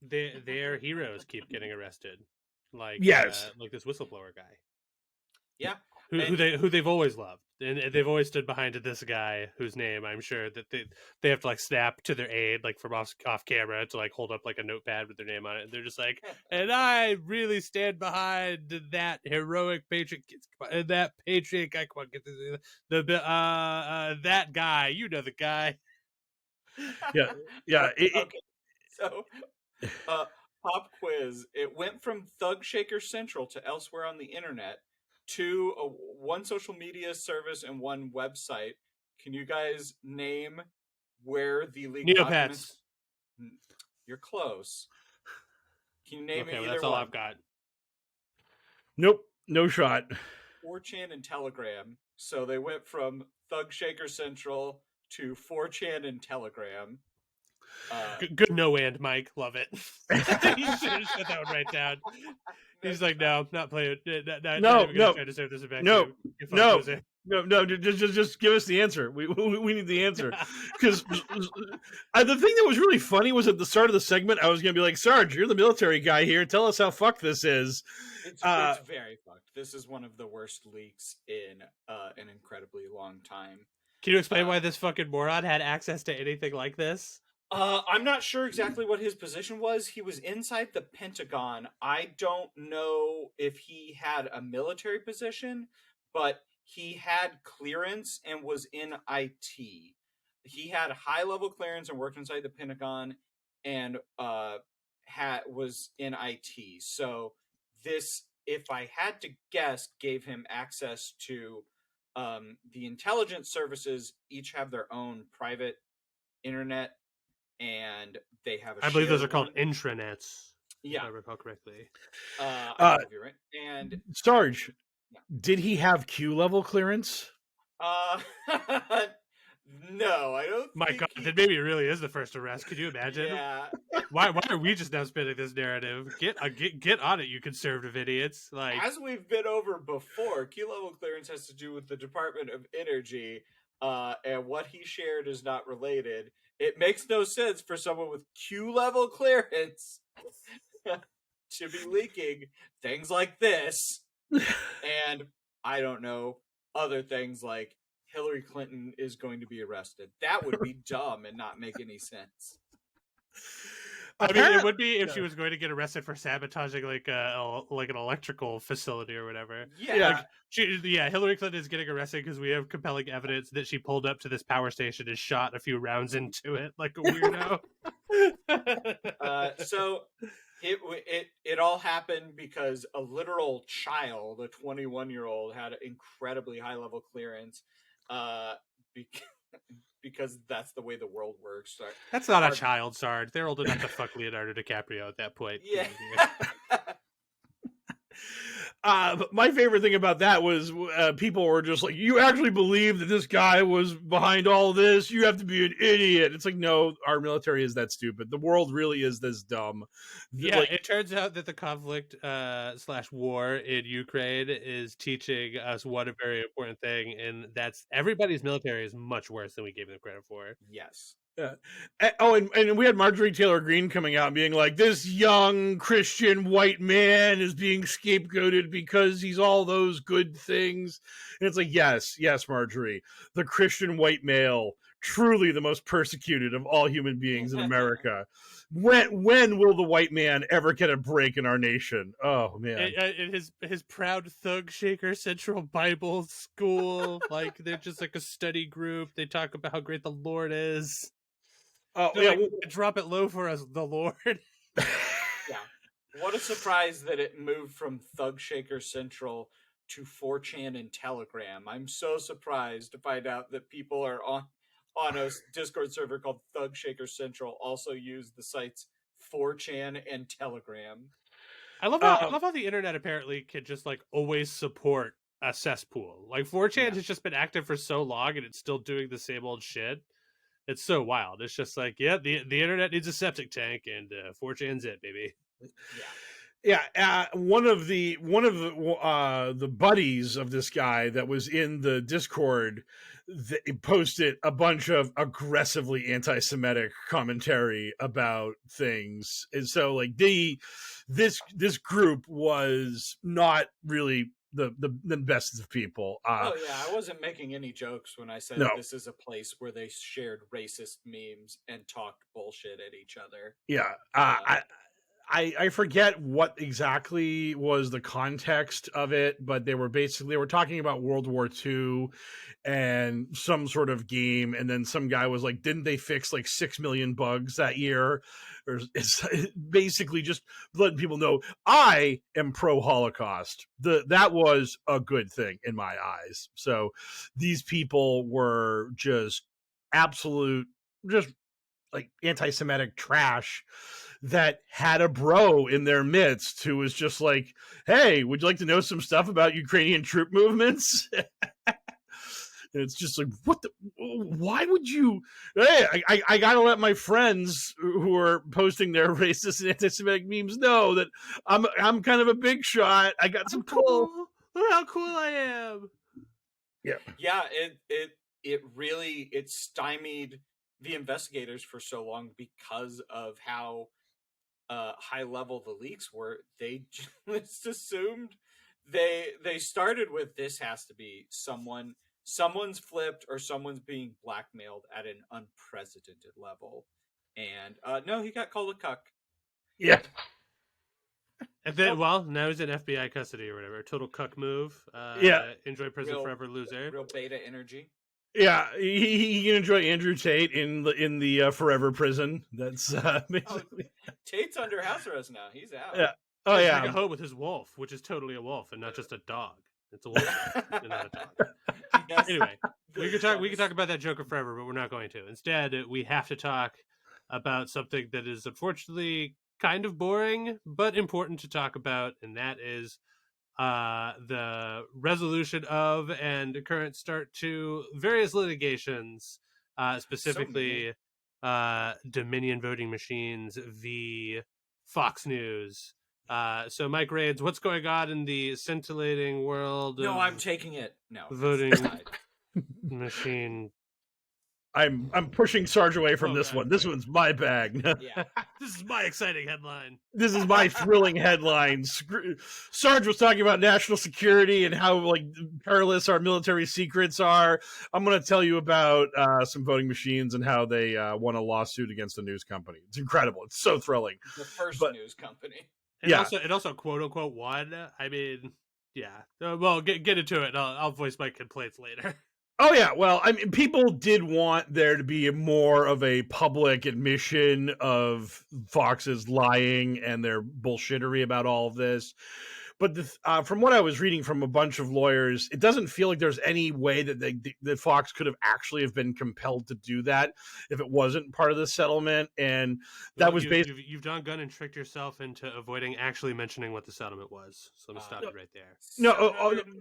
their heroes keep getting arrested. Like, yes, like this whistleblower guy. Yeah, who they've always loved, and they've always stood behind this guy whose name I'm sure that they have to like snap to their aide, like from off camera, to like hold up like a notepad with their name on it. And they're just like, and I really stand behind that heroic patriot, that patriot guy. Come on, get this, that guy, you know the guy. Yeah. Okay, so pop quiz. It went from Thug Shaker Central to elsewhere on the internet to one social media service and one website. Can you guys name where the leaked documents? You're close. Can you name either that's one? all I've got. Nope, no shot. 4chan and Telegram. So they went from Thug Shaker Central to 4chan and Telegram. Good no and Mike, love it. You should have shut that one right down. He's like, no, not playing. No. Try to serve this back. No. Just give us the answer. We need the answer, because the thing that was really funny was at the start of the segment, I was gonna be like, Sarge, you're the military guy here. Tell us how fucked this is. It's very fucked. This is one of the worst leaks in an incredibly long time. Can you explain why this fucking moron had access to anything like this? I'm not sure exactly what his position was. He was inside the Pentagon. I don't know if he had a military position, but he had clearance and was in IT. He had high level clearance and worked inside the Pentagon and was in IT. So this, if I had to guess, gave him access to the intelligence services. Each have their own private internet, and they have a I believe those are shared called one. intranets. Yeah. If I recall correctly. I believe you're right. And Sarge, yeah. did he have Q level clearance? No, I don't. My think God, he... then maybe it really is the first arrest. Could you imagine? Yeah. Why are we just now spinning this narrative? Get on it, you conservative idiots! Like, as we've been over before, Q level clearance has to do with the Department of Energy, and what he shared is not related. It makes no sense for someone with Q level clearance to be leaking things like this, and I don't know, other things like Hillary Clinton is going to be arrested. That would be dumb and not make any sense. I mean, it would be if she was going to get arrested for sabotaging like an electrical facility or whatever. Yeah. Like Hillary Clinton is getting arrested because we have compelling evidence that she pulled up to this power station and shot a few rounds into it like a weirdo. So it all happened because a literal child, a 21-year-old, had incredibly high level clearance, because that's the way the world works. So that's not a child, Sarge. They're old enough to fuck Leonardo DiCaprio at that point. Yeah. But my favorite thing about that was people were just like, you actually believe that this guy was behind all this? You have to be an idiot. It's like, no, our military is that stupid. The world really is this dumb. Yeah, like, it turns out that the conflict / war in Ukraine is teaching us one very important thing, and that's everybody's military is much worse than we gave them credit for. Yes. Yeah. And we had Marjorie Taylor Greene coming out and being like, this young Christian white man is being scapegoated because he's all those good things. And it's like, yes, Marjorie, the Christian white male, truly the most persecuted of all human beings in America. When will the white man ever get a break in our nation? Oh man. In his proud thug shaker Central Bible School, like they're just like a study group. They talk about how great the Lord is. Oh They're yeah, like, drop it low for us, the Lord. Yeah. What a surprise that it moved from Thug Shaker Central to 4chan and Telegram. I'm so surprised to find out that people are on a Discord server called Thug Shaker Central also use the sites 4chan and Telegram. I love how the internet apparently can just like always support a cesspool. Like 4chan has just been active for so long and it's still doing the same old shit. It's so wild. It's just like, yeah, the internet needs a septic tank, and 4chan's it, baby. Yeah. One of the buddies of this guy that was in the Discord posted a bunch of aggressively anti-Semitic commentary about things, and so like this group was not really the best of people. Oh yeah, I wasn't making any jokes when I said this is a place where they shared racist memes and talked bullshit at each other. Yeah, I forget what exactly was the context of it, but they were talking about World War II and some sort of game, and then some guy was like, didn't they fix like 6 million bugs that year? Or it's basically just letting people know I am pro-Holocaust. That was a good thing in my eyes. So these people were just absolute, just like anti-Semitic trash that had a bro in their midst who was just like, hey, would you like to know some stuff about Ukrainian troop movements? And it's just like, why would you? Hey, I gotta let my friends who are posting their racist and anti-Semitic memes know that I'm kind of a big shot. I got some cool. Look how cool I am. Yeah. It really stymied the investigators for so long because of how high level the leaks were. They just assumed they started with, this has to be someone's flipped or someone's being blackmailed at an unprecedented level. And no, he got called a cuck. Yeah. And then, well, now he's in FBI custody or whatever. Total cuck move. Yeah. Enjoy prison Real- forever, loser. Real beta energy. Yeah, he can enjoy Andrew Tate in the forever prison. That's Oh, basically. Tate's under house arrest now. He's out. Yeah. Oh He's yeah. back at home with his wolf, which is totally a wolf and not just a dog. It's a wolf and not a dog. Yes. Anyway, we could talk dumbest- about that Joker forever, but we're not going to. Instead, we have to talk about something that is unfortunately kind of boring but important to talk about, and that is the resolution of and current start to various litigations, specifically Dominion voting machines v. Fox News. So, Mike Raids, what's going on in the scintillating world No, of I'm taking it. No. voting Aside. machine? I'm pushing Sarge away from Oh, this God. one. This one's my bag. Yeah. This is my exciting headline. This is my thrilling headline. Sarge was talking about national security and how like perilous our military secrets are. I'm going to tell you about some voting machines and how they won a lawsuit against a news company. It's incredible. It's so thrilling. The first But- news company. Yeah. It also quote unquote won. I mean, yeah. Well, get into it. I'll voice my complaints later. Oh yeah, well, I mean, people did want there to be more of a public admission of Fox's lying and their bullshittery about all of this. But from what I was reading from a bunch of lawyers, it doesn't feel like there's any way that that Fox could have actually have been compelled to do that if it wasn't part of the settlement. And that was basically you've done gun and tricked yourself into avoiding actually mentioning what the settlement was. So I'm gonna stop you right there. no,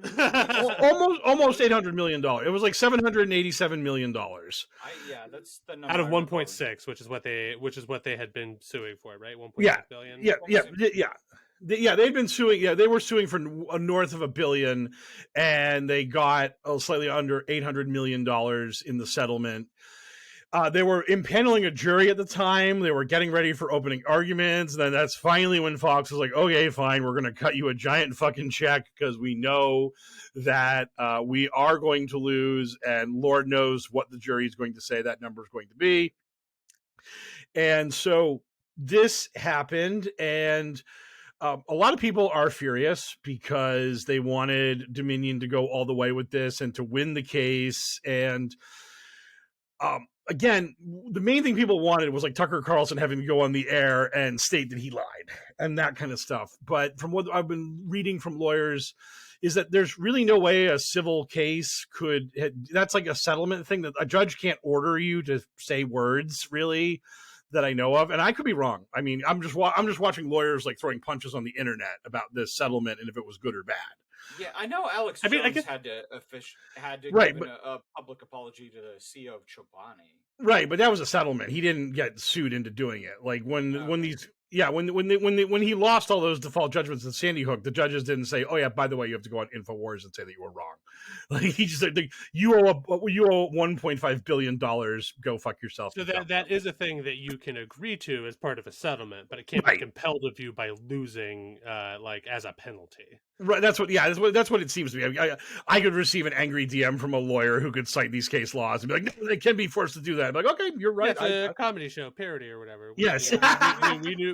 700 almost $800 million. It was like $787 million. Yeah, that's the number. Out of I recall. 1.6, which is what they had been suing for, right? 1.6 Yeah, billion. Yeah, they've been suing. Yeah, they were suing for north of $1 billion, and they got slightly under $800 million in the settlement. They were impaneling a jury at the time. They were getting ready for opening arguments. And then that's finally when Fox was like, okay, fine, we're going to cut you a giant fucking check because we know that we are going to lose, and Lord knows what the jury is going to say that number is going to be. And so this happened, and a lot of people are furious because they wanted Dominion to go all the way with this and to win the case. And again, the main thing people wanted was like Tucker Carlson having to go on the air and state that he lied and that kind of stuff. But from what I've been reading from lawyers is that there's really no way a civil case could, that's like a settlement thing that a judge can't order you to say words really that I know of. And I could be wrong. I mean, I'm just watching lawyers like throwing punches on the internet about this settlement and if it was good or bad. Yeah, I know Alex I mean, Jones guess- had to Right, give a public apology to the CEO of Chobani. Right, but that was a settlement. He didn't get sued into doing it. Like when he lost all those default judgments in Sandy Hook, the judges didn't say, "Oh yeah, by the way, you have to go on Infowars and say that you were wrong." Like he just said, "You owe $1.5 billion. Go fuck yourself." So that is a thing that you can agree to as part of a settlement, but it can't Right. be compelled of you by losing, like as a penalty. Right, that's what it seems to be. I could receive an angry DM from a lawyer who could cite these case laws and be like, "No, they can be forced to do that." I'm like, "Okay, you're right." Yeah, it's a comedy show, parody or whatever. Yes.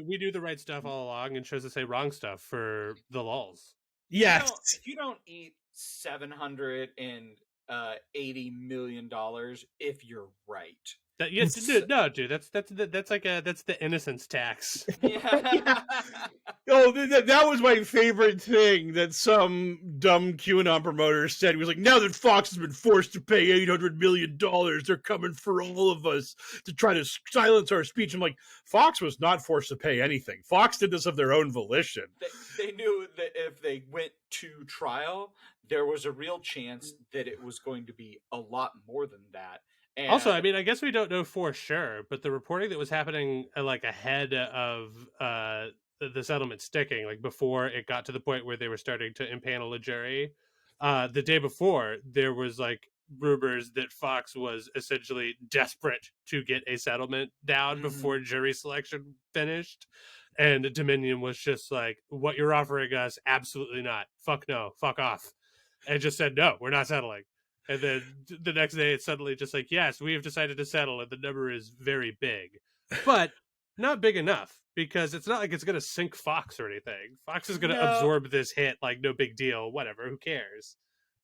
We do the right stuff all along and chose to say wrong stuff for the lulz. Yes. You don't eat $780 million if you're right. Dude, that's the innocence tax. Yeah. Oh, that was my favorite thing that some dumb QAnon promoter said. He was like, now that Fox has been forced to pay $800 million, they're coming for all of us to try to silence our speech. I'm like, Fox was not forced to pay anything. Fox did this of their own volition. They knew that if they went to trial, there was a real chance that it was going to be a lot more than that. And Also, I mean, I guess we don't know for sure, but the reporting that was happening like ahead of the settlement sticking, like before it got to the point where they were starting to impanel a jury, the day before there was like rumors that Fox was essentially desperate to get a settlement down before jury selection finished, and Dominion was just like, "What you're offering us, absolutely not. Fuck no, fuck off," and just said, "No, we're not settling." And then the next day, it's suddenly just like, yes, we have decided to settle, and the number is very big. But not big enough, because it's not like it's going to sink Fox or anything. Fox is going to No. absorb this hit like no big deal, whatever, who cares?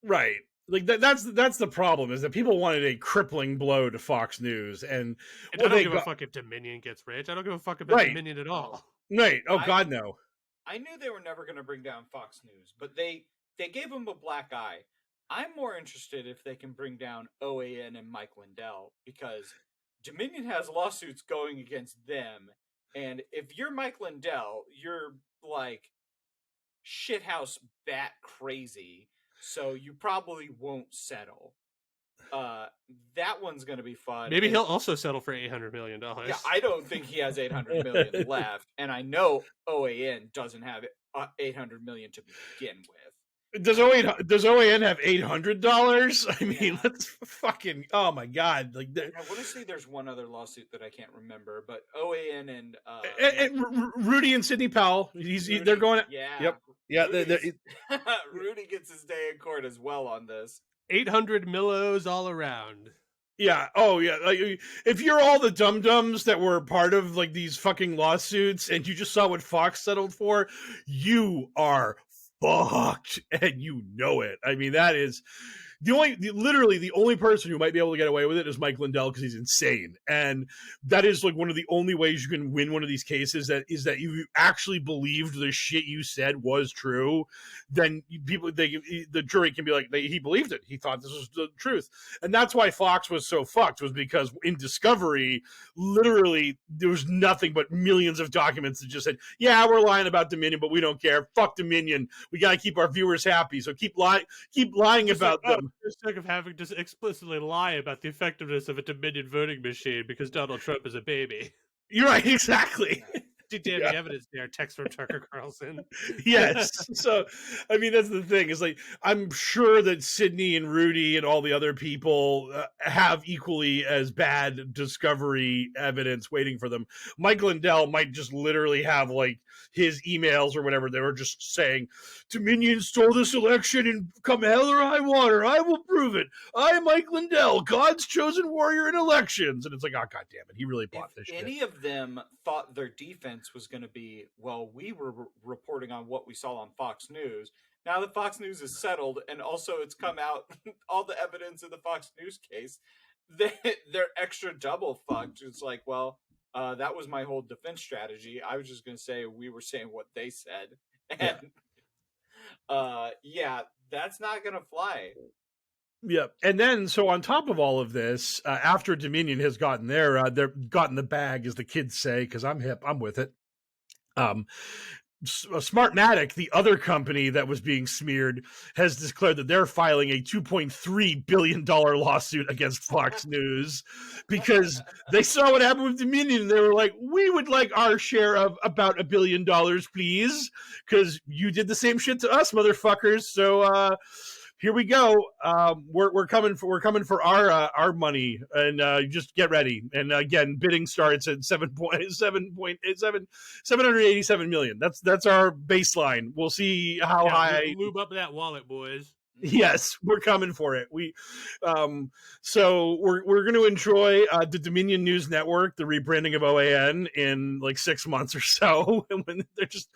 Right. Like that's the problem, is that people wanted a crippling blow to Fox News, and And well, I don't they give a got fuck if Dominion gets rich. I don't give a fuck about right, Dominion at all. right. Oh I- God, no. I knew they were never going to bring down Fox News, but they gave him a black eye. I'm more interested if they can bring down OAN and Mike Lindell, because Dominion has lawsuits going against them, and if you're Mike Lindell, you're like shithouse bat crazy, so you probably won't settle. That one's going to be fun. Maybe and- he'll also settle for $800 million. Yeah, I don't think he has 800 million left, and I know OAN doesn't have 800 million to begin with. Does OAN have $800? I mean, Yeah. let's fucking. Oh my God! Like, I want to say there's one other lawsuit that I can't remember, but OAN and Rudy and Sidney Powell. They're going. Yeah. Yep. Yeah. Rudy gets his day in court as well on this. 800 millos all around. Yeah. Oh, yeah. Like, if you're all the dum-dums that were part of like these fucking lawsuits, and you just saw what Fox settled for, you are fucked, and you know it. I mean, that is literally the only person who might be able to get away with it is Mike Lindell, because he's insane, and that is like one of the only ways you can win one of these cases. That is that if you actually believed the shit you said was true, then the jury can be like, he believed it. He thought this was the truth, and that's why Fox was so fucked, was because in discovery, literally there was nothing but millions of documents that just said, yeah, we're lying about Dominion, but we don't care. Fuck Dominion. We got to keep our viewers happy, so keep lying about them. Just sick of having to explicitly lie about the effectiveness of a Dominion voting machine because Donald Trump is a baby. You're right, exactly. Damning Yeah. evidence there. Text from Tucker Carlson. Yes. So, I mean, that's the thing. Is like, I'm sure that Sydney and Rudy and all the other people have equally as bad discovery evidence waiting for them. Mike Lindell might just literally have like his emails or whatever. They were just saying, Dominion stole this election, and come hell or high water, I will prove it. I am Mike Lindell, God's chosen warrior in elections. And it's like, oh, God damn it. He really bought this If shit. any of them thought their defense was going to be, well, we were reporting on what we saw on Fox News. Now that Fox News is settled, and also it's come out, all the evidence in the Fox News case, they're extra double fucked. It's like, well, that was my whole defense strategy. I was just going to say we were saying what they said. And yeah, that's not going to fly. Yep. And then, so on top of all of this, after Dominion has gotten they're gotten the bag, as the kids say, because I'm hip, I'm with it. Smartmatic, the other company that was being smeared, has declared that they're filing a $2.3 billion lawsuit against Fox News because they saw what happened with Dominion, and they were like, we would like our share of about $1 billion, please, because you did the same shit to us, motherfuckers. So here we go. We're coming for our money, and just get ready. And again, bidding starts at 787 million. That's our baseline. We'll see how high. Lube up that wallet, boys. Yes, we're coming for it. So we're going to enjoy the Dominion News Network, the rebranding of OAN, in like 6 months or so. And when they're just,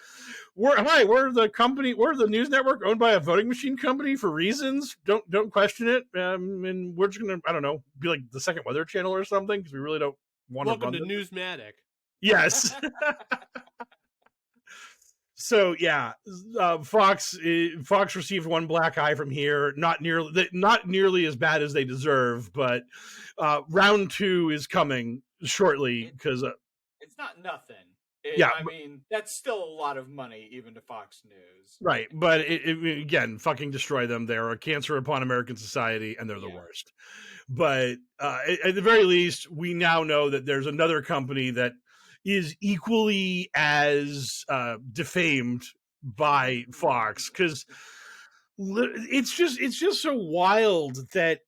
we're the news network owned by a voting machine company for reasons. Don't question it. And we're just gonna, I don't know, be like the Second Weather Channel or something, because we really don't want to. Welcome to Newsmatic. Yes. So yeah, Fox received one black eye from here. Not nearly as bad as they deserve, but round 2 is coming shortly, because it's not nothing. I mean, that's still a lot of money, even to Fox News. Right, but it again, fucking destroy them. They're a cancer upon American society, and they're the worst. But at the very least, we now know that there's another company that is equally as defamed by Fox, because it's just so wild that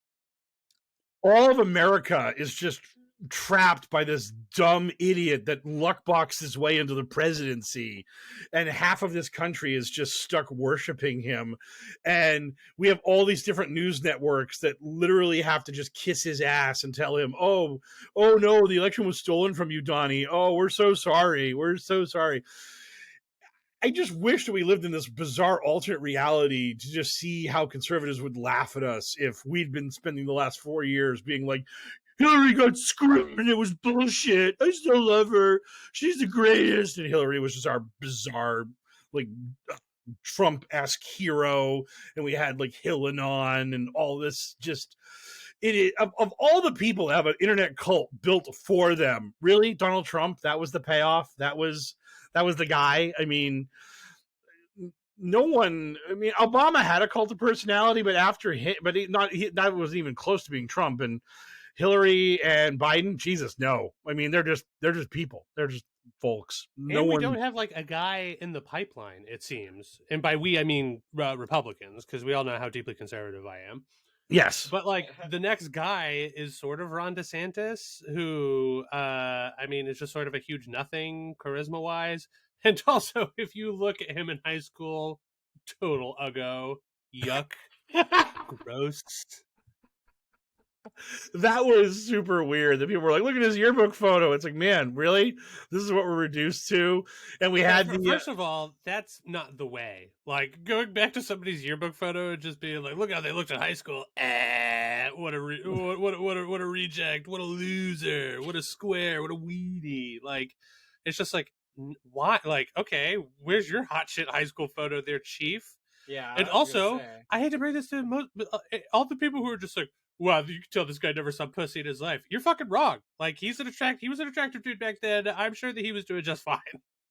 all of America is just trapped by this dumb idiot that luckboxed his way into the presidency, and half of this country is just stuck worshiping him, and we have all these different news networks that literally have to just kiss his ass and tell him, oh no, the election was stolen from you, Donnie. Oh, we're so sorry. I just wish that we lived in this bizarre alternate reality to just see how conservatives would laugh at us if we'd been spending the last 4 years being like, Hillary got screwed and it was bullshit. I still love her. She's the greatest. And Hillary was just our bizarre, like, Trump-esque hero. And we had like Hillanon and all this just... Of all the people that have an internet cult built for them, really, Donald Trump, that was the payoff. That was the guy. I mean, no one. I mean, Obama had a cult of personality, but after him, that wasn't even close to being Trump. And Hillary and Biden, Jesus, no. I mean, they're just people. They're just folks. No and we one. don't have like a guy in the pipeline, it seems. And by we, I mean Republicans, because we all know how deeply conservative I am. Yes, but like the next guy is sort of Ron DeSantis, who I mean is just sort of a huge nothing charisma wise, and also if you look at him in high school, total uggo, yuck, gross. That was super weird. That people were like, "Look at his yearbook photo." It's like, man, really? This is what we're reduced to. And we had first of all, that's not the way. Like going back to somebody's yearbook photo and just being like, "Look how they looked in high school." What a reject! What a loser! What a square! What a weenie! Like, it's just like, why? Like, okay, where's your hot shit high school photo, there, Chief? Yeah. And also, I hate to bring this to all the people who are just like, wow, you can tell this guy never saw pussy in his life. You're fucking wrong. Like, he was an attractive dude back then. I'm sure that he was doing just fine.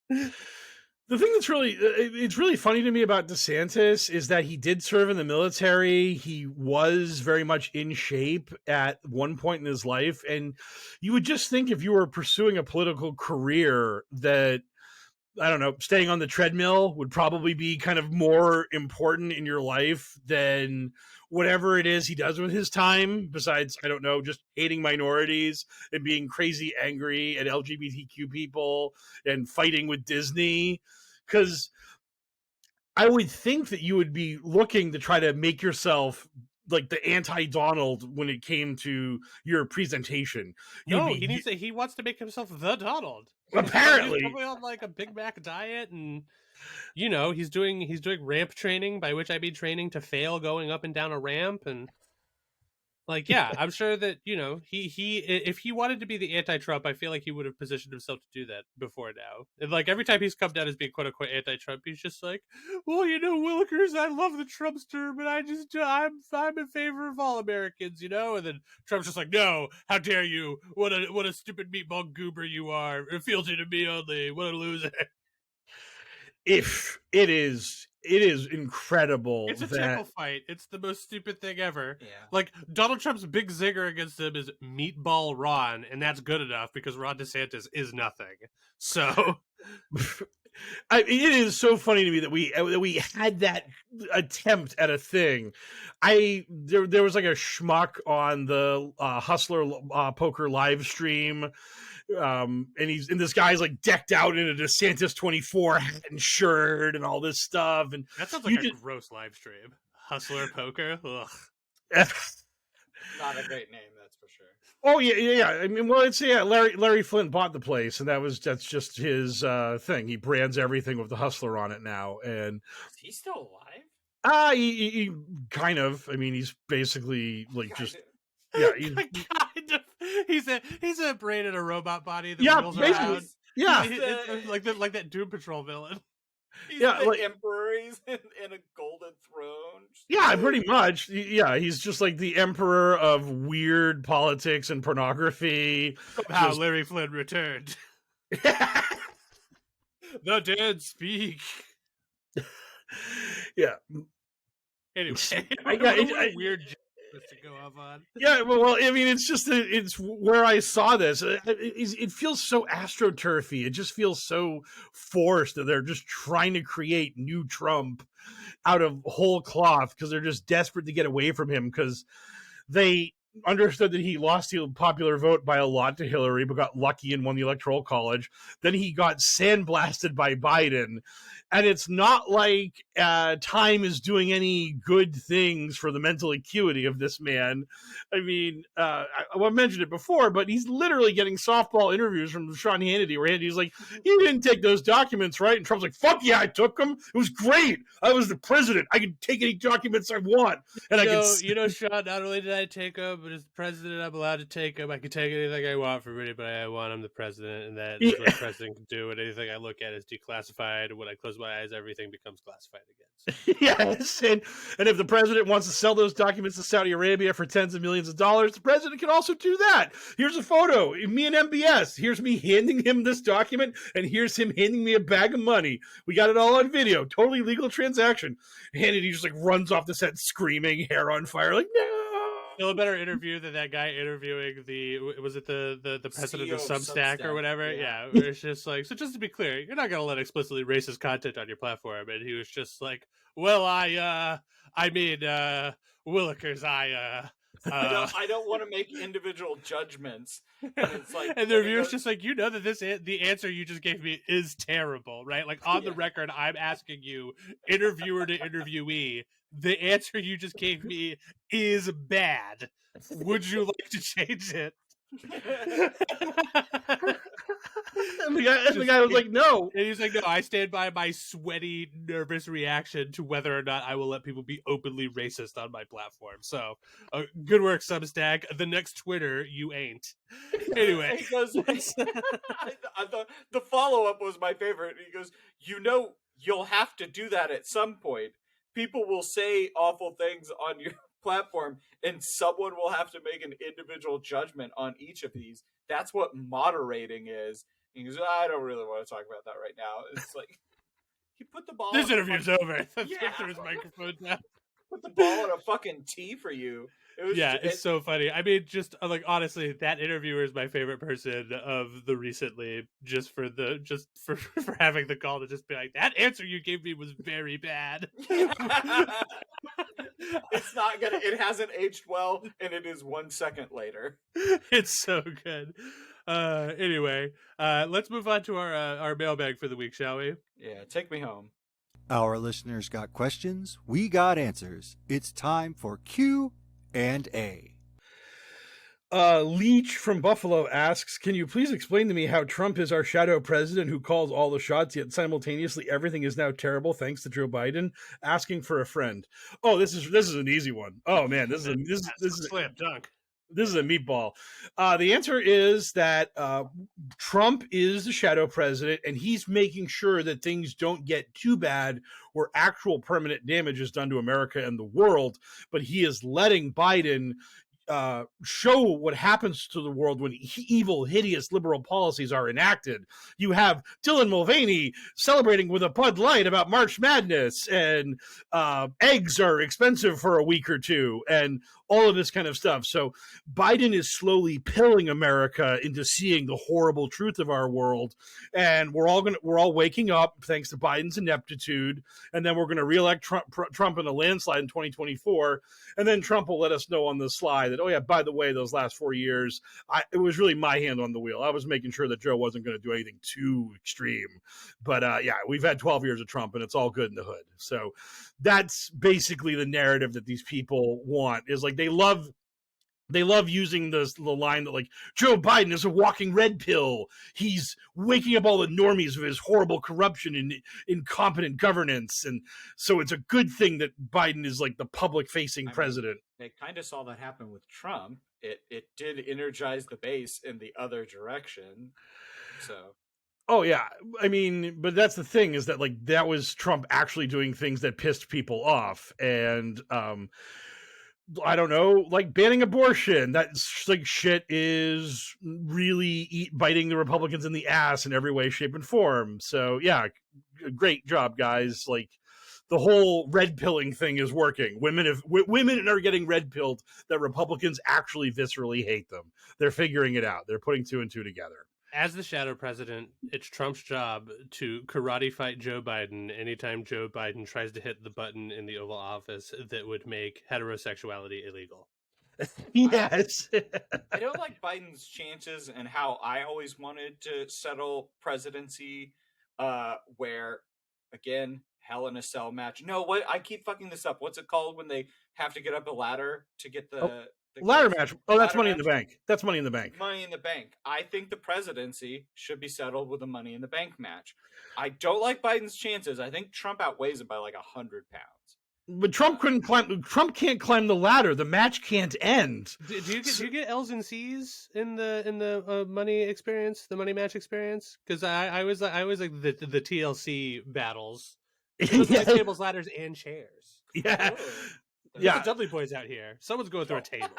The thing that's really funny to me about DeSantis is that he did serve in the military. He was very much in shape at one point in his life. And you would just think if you were pursuing a political career that, I don't know, staying on the treadmill would probably be kind of more important in your life than whatever it is he does with his time, besides, I don't know, just hating minorities and being crazy angry at LGBTQ people and fighting with Disney. Because I would think that you would be looking to try to make yourself like the anti-Donald when it came to your presentation. He wants to make himself the Donald. Apparently, he's probably on like a Big Mac diet, and you know he's doing ramp training, by which I mean training to fail going up and down a ramp, and like I'm sure that he if he wanted to be the anti-Trump, I feel like he would have positioned himself to do that before now. And like every time he's come down as being quote unquote anti-Trump, he's just like, well, Willikers, I love the Trumpster, but I'm in favor of all Americans, And then Trump's just like, no, how dare you? What a stupid meatball goober you are! Fealty to me only. What a loser! If it is incredible. It's a tickle fight. It's the most stupid thing ever. Yeah. Like, Donald Trump's big zinger against him is Meatball Ron, and that's good enough because Ron DeSantis is nothing. So, it is so funny to me that we had that attempt at a thing. There was like a schmuck on the Hustler poker live stream. And this guy's like decked out in a DeSantis 24 hat and shirt and all this stuff. And that sounds like a gross live stream. Hustler poker. Ugh. Not a great name, that's for sure. Oh yeah. I mean, well, it's Larry Flint bought the place, and that's just his thing. He brands everything with the Hustler on it now. And is he still alive? He kind of. I mean, he's basically like kind just. Of. Yeah, kind of. He's a brain in a robot body that wheels basically. around. Yeah, it's like that Doom Patrol villain. He's the emperor. He's in a golden throne. Yeah, pretty much. Yeah, he's just like the emperor of weird politics and pornography. How Larry Flynn returned. The dead speak. Yeah. Anyway, weird to go off on. Yeah, well, I mean, it's where I saw this. It feels so astroturfy. It just feels so forced that they're just trying to create new Trump out of whole cloth because they're just desperate to get away from him because they understood that he lost the popular vote by a lot to Hillary, but got lucky and won the Electoral College. Then he got sandblasted by Biden. And it's not like time is doing any good things for the mental acuity of this man. I mean, I mentioned it before, but he's literally getting softball interviews from Sean Hannity, where Hannity's like, "You didn't take those documents, right?" And Trump's like, "Fuck yeah, I took them. It was great. I was the president. I could take any documents I want." And Sean, not only did I take them, but as the president, I'm allowed to take them. I can take anything I want from anybody I want. I'm the president, and that is what the president can do. And anything I look at is declassified. When I close my eyes, everything becomes classified again. So. Yes, and if the president wants to sell those documents to Saudi Arabia for tens of millions of dollars, the president can also do that. Here's a photo, me and MBS. Here's me handing him this document, and here's him handing me a bag of money. We got it all on video, totally legal transaction. Hannity just like runs off the set screaming, hair on fire, like no. Still a better interview than that guy interviewing the president of Substack or whatever. Yeah, it's just like, so just to be clear, you're not gonna let explicitly racist content on your platform. And he was just like, well, I mean, Willikers, I don't want to make individual judgments. And it's like, and the reviewer's just like, that the answer you just gave me is terrible, right? Like on the record, I'm asking you, interviewer to interviewee, the answer you just gave me is bad. Would you like to change it? And the guy was like, no. And he's like, no, I stand by my sweaty, nervous reaction to whether or not I will let people be openly racist on my platform. So, good work, Substack. The next Twitter, you ain't. Anyway. He goes, the follow-up was my favorite. He goes, you'll have to do that at some point. People will say awful things on your platform, and someone will have to make an individual judgment on each of these. That's what moderating is. He goes, I don't really want to talk about that right now. It's like, he put the ball. This interview's over. Threw his microphone down. Put the ball in a fucking tee for you. It's so funny. I mean, just like honestly, that interviewer is my favorite person of the recently. Just for having the call to just be like, that answer you gave me was very bad. It's not gonna. It hasn't aged well, and it is 1 second later. It's so good. Anyway, let's move on to our mailbag for the week, shall we? Yeah, take me home. Our listeners got questions, we got answers. It's time for Q&A. Leech from Buffalo asks, can you please explain to me how Trump is our shadow president who calls all the shots, yet simultaneously everything is now terrible thanks to Joe Biden? Asking for a friend. Oh, this is an easy one. Oh man, this is a slam dunk. This is a meatball. The answer is that Trump is the shadow president, and he's making sure that things don't get too bad where actual permanent damage is done to America and the world. But he is letting Biden show what happens to the world when evil, hideous liberal policies are enacted. You have Dylan Mulvaney celebrating with a Bud Light about March Madness, and eggs are expensive for a week or two, and all of this kind of stuff. So Biden is slowly pilling America into seeing the horrible truth of our world, and we're all waking up thanks to Biden's ineptitude, and then we're going to reelect Trump in a landslide in 2024, and then Trump will let us know on the sly that, oh yeah, by the way, those last 4 years, it was really my hand on the wheel. I was making sure that Joe wasn't going to do anything too extreme. But yeah, we've had 12 years of Trump, and it's all good in the hood. So that's basically the narrative that these people want, is like they love using the line that like Joe Biden is a walking red pill. He's waking up all the normies of his horrible corruption and incompetent governance. And so it's a good thing that Biden is like the public facing president. They kind of saw that happen with Trump. It did energize the base in the other direction. So. Oh yeah. I mean, but that's the thing, is that like that was Trump actually doing things that pissed people off. And, I don't know, like banning abortion. That's like shit is really biting the Republicans in the ass in every way, shape, and form. So yeah, great job, guys. Like the whole red pilling thing is working. Women are getting red pilled that Republicans actually viscerally hate them. They're figuring it out. They're putting 2 and 2 together. As the shadow president, it's Trump's job to karate fight Joe Biden anytime Joe Biden tries to hit the button in the Oval Office that would make heterosexuality illegal. Yes. I don't like Biden's chances and how I always wanted to settle presidency, where, again, Hell in a Cell match. No, what I keep fucking this up. What's it called when they have to get up a ladder to get the Ladder gifts? match. Oh, that's Ladder Money in the match? Bank. That's Money in the Bank. Money in the Bank. I think the presidency should be settled with a Money in the Bank match. I don't like Biden's chances. I think Trump outweighs him by like 100 pounds. But Trump couldn't climb. Trump can't climb the ladder. The match can't end. Do you get L's and C's in the money experience, the money match experience? Because I was like the TLC battles. Those are tables, ladders, and chairs. Yeah. Oh. Yeah. The Dudley boys out here. Someone's going through a table.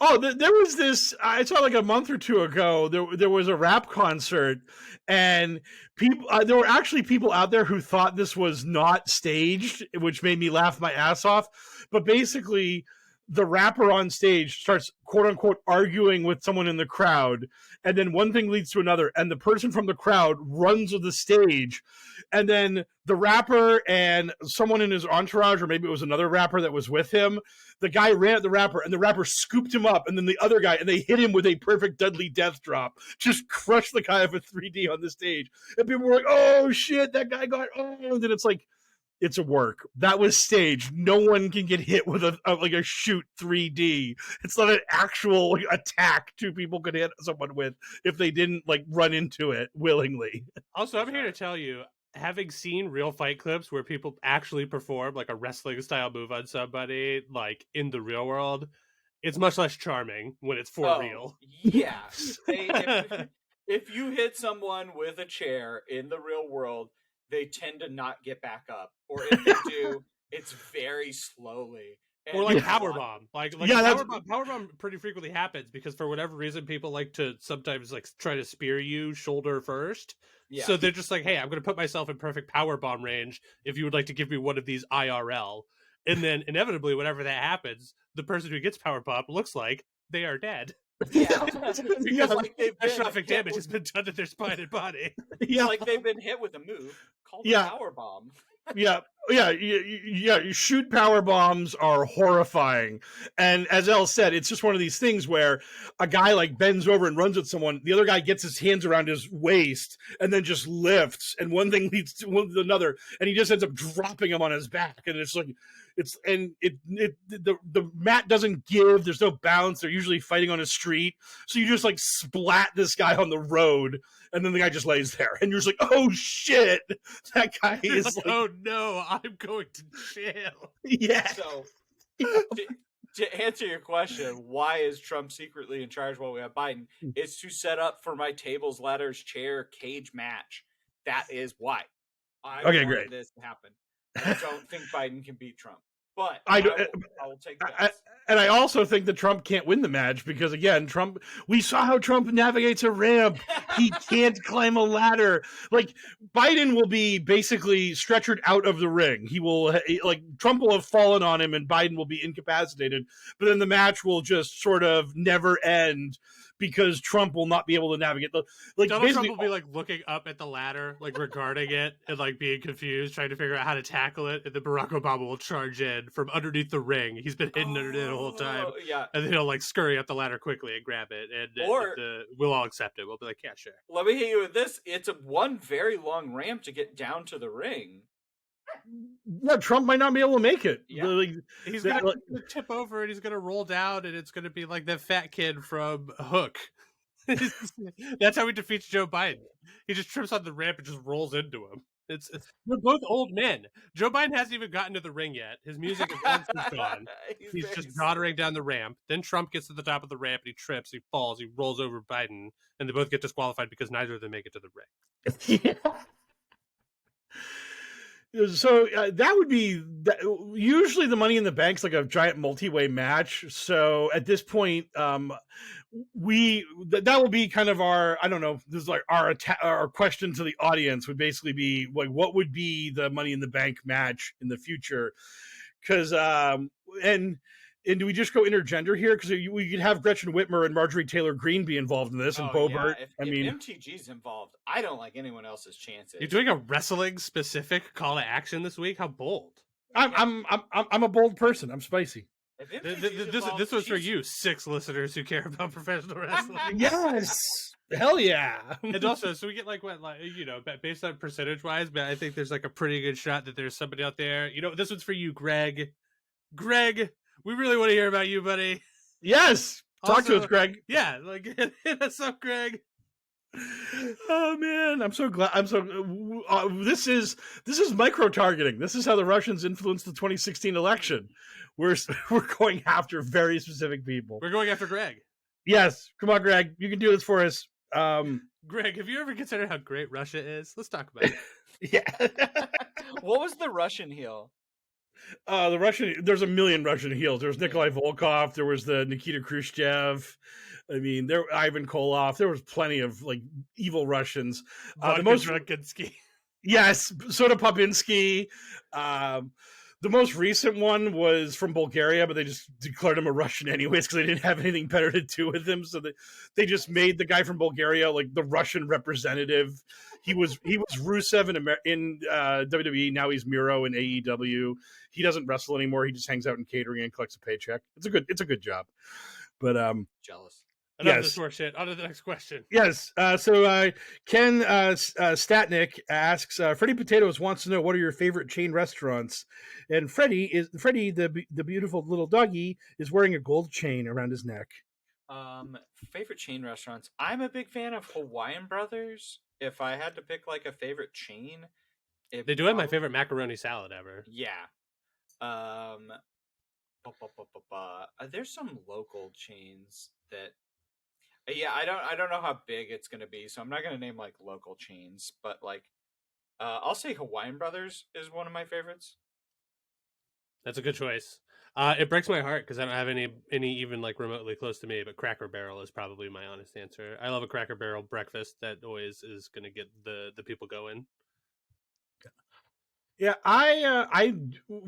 Oh, there was this. I saw like a month or two ago. There was a rap concert, and people. There were actually people out there who thought this was not staged, which made me laugh my ass off. But basically, the rapper on stage starts quote unquote arguing with someone in the crowd, and then one thing leads to another, and the person from the crowd runs to the stage, and then the rapper and someone in his entourage, or maybe it was another rapper that was with him. The guy ran at the rapper, and the rapper scooped him up, and then the other guy, and they hit him with a perfect Dudley death drop, just crushed the guy with 3D on the stage. And people were like, "Oh shit, that guy got!" Oh, and then it's like, it's a work. That was staged. No one can get hit with a shoot 3D. It's not an actual attack two people could hit someone with if they didn't like run into it willingly. Also, I'm here to tell you, having seen real fight clips where people actually perform like a wrestling style move on somebody, like in the real world, it's much less charming when it's for real. Yeah. If you hit someone with a chair in the real world, they tend to not get back up. Or if they do, it's very slowly. And Or like powerbomb. Yeah, Powerbomb pretty frequently happens because for whatever reason people like to sometimes like try to spear you shoulder first. Yeah. So they're just like, hey, I'm going to put myself in perfect powerbomb range if you would like to give me one of these IRL. And then inevitably, whenever that happens, the person who gets powerbomb looks like they are dead. Yeah. Because like they've been catastrophic hit damage has been done to their spine and body. Yeah, like they've been hit with a move called a power bomb. Yeah. Shoot power bombs are horrifying, and as Elle said, it's just one of these things where a guy like bends over and runs at someone. The other guy gets his hands around his waist and then just lifts, and one thing leads to another, and he just ends up dropping him on his back. And it's like, the mat doesn't give. There's no bounce. They're usually fighting on a street, so you just like splat this guy on the road, and then the guy just lays there, and you're just like, oh shit, that guy is like, oh no, I'm going to jail. Yeah. So to answer your question, why is Trump secretly in charge while we have Biden? It's to set up for my tables, ladders, chair, cage match. That is why. I wanted this to happen. I don't think Biden can beat Trump, but I will take that. And I also think that Trump can't win the match because, again, we saw how Trump navigates a ramp. He can't climb a ladder. Like, Biden will be basically stretchered out of the ring. Trump will have fallen on him and Biden will be incapacitated. But then the match will just sort of never end because Trump will not be able to navigate. Donald Trump will be like looking up at the ladder, like regarding it and like being confused, trying to figure out how to tackle it. And then Barack Obama will charge in from underneath the ring. He's been hidden under it the whole time. Yeah. And then he'll like scurry up the ladder quickly and grab it. And we'll all accept it. We'll be like, yeah, sure. Let me hit you with this. It's one very long ramp to get down to the ring. Yeah, Trump might not be able to make it. Yeah. He's going to tip over and he's going to roll down and it's going to be like that fat kid from Hook. That's how he defeats Joe Biden. He just trips on the ramp and just rolls into him. We're both old men. Joe Biden hasn't even gotten to the ring yet. His music is gone. He's just doddering down the ramp. Then Trump gets to the top of the ramp and he trips, he falls, he rolls over Biden, and they both get disqualified because neither of them make it to the ring. Yeah. So that would be usually the Money in the Bank's like a giant multi-way match. So at this point, that will be kind of our, I don't know, this is like our question to the audience would basically be like, what would be the Money in the Bank match in the future? Because and do we just go intergender here? Because we could have Gretchen Whitmer and Marjorie Taylor Greene be involved in this, and Bobert. If MTG's involved, I don't like anyone else's chances. You're doing a wrestling specific call to action this week. How bold! I'm a bold person. I'm spicy. If infantry's This involved, was for she's- you, 6 listeners who care about professional wrestling. Yes, hell yeah. And also, so we get like what, like, you know, based on percentage wise, but I think there's like a pretty good shot that there's somebody out there. You know, this one's for you, Greg. Greg, we really want to hear about you, buddy. Yes, talk to Also- us, Greg. Yeah, like hit us up, Greg. Oh man, I'm so glad. This is micro targeting. This is how the Russians influenced the 2016 election. We're going after very specific people. We're going after Greg. Yes, come on, Greg, you can do this for us. Greg, have you ever considered how great Russia is? Let's talk about it. Yeah. What was the Russian heel? The Russian. There's a million Russian heels. There was Nikolai Volkov. There was the Nikita Khrushchev. I mean, there Ivan Koloff. There was plenty of like evil Russians. The most Draginsky. yes, Soda Popinski. The most recent one was from Bulgaria, but they just declared him a Russian anyways because they didn't have anything better to do with him. So they just made the guy from Bulgaria like the Russian representative. He was Rusev in WWE. Now he's Miro in AEW. He doesn't wrestle anymore. He just hangs out in catering and collects a paycheck. It's a good job. But Jealous. Enough of Yes. this horse shit. On to the next question. yes. So Ken Statnick asks, Freddie Potatoes wants to know what are your favorite chain restaurants, and Freddie the beautiful little doggy is wearing a gold chain around his neck. Favorite chain restaurants. I'm a big fan of Hawaiian Brothers. If I had to pick like a favorite chain, They do have my favorite macaroni salad ever. Yeah. There's some local chains that. Yeah, I don't know how big it's gonna be, so I'm not gonna name like local chains, but like, I'll say Hawaiian Brothers is one of my favorites. That's a good choice. It breaks my heart because I don't have any even like remotely close to me, but Cracker Barrel is probably my honest answer. I love a Cracker Barrel breakfast that always is going to get the people going. Yeah, I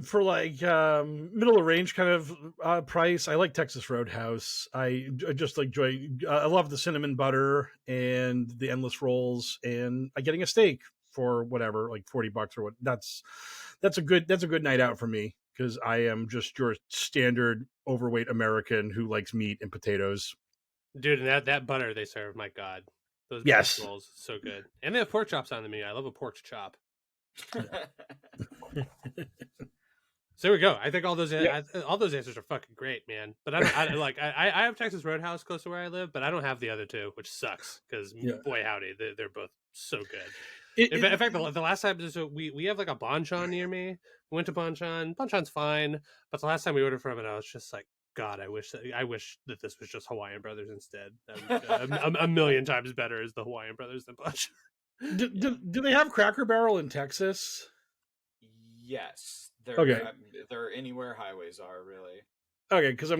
for like middle of range kind of price. I like Texas Roadhouse. I just like enjoy. I love the cinnamon butter and the endless rolls, and getting a steak for whatever, like $40 or what. That's a good night out for me because I am just your standard overweight American who likes meat and potatoes. Dude, and that butter they serve, my God, those Yes. rolls, so good. And they have pork chops on the menu. I love a pork chop. So there we go. I think all those answers are fucking great, man. But I have Texas Roadhouse close to where I live, but I don't have the other two, which sucks because boy howdy, they're both so good. In fact, the last time we have like a Bonchon near me. We went to Bonchon. Bonchon's fine, but the last time we ordered from it, I was just like, God, I wish that this was just Hawaiian Brothers instead. A million times better is the Hawaiian Brothers than Bonchon. Do they have Cracker Barrel in Texas? Yes, they're anywhere highways are really. Okay, because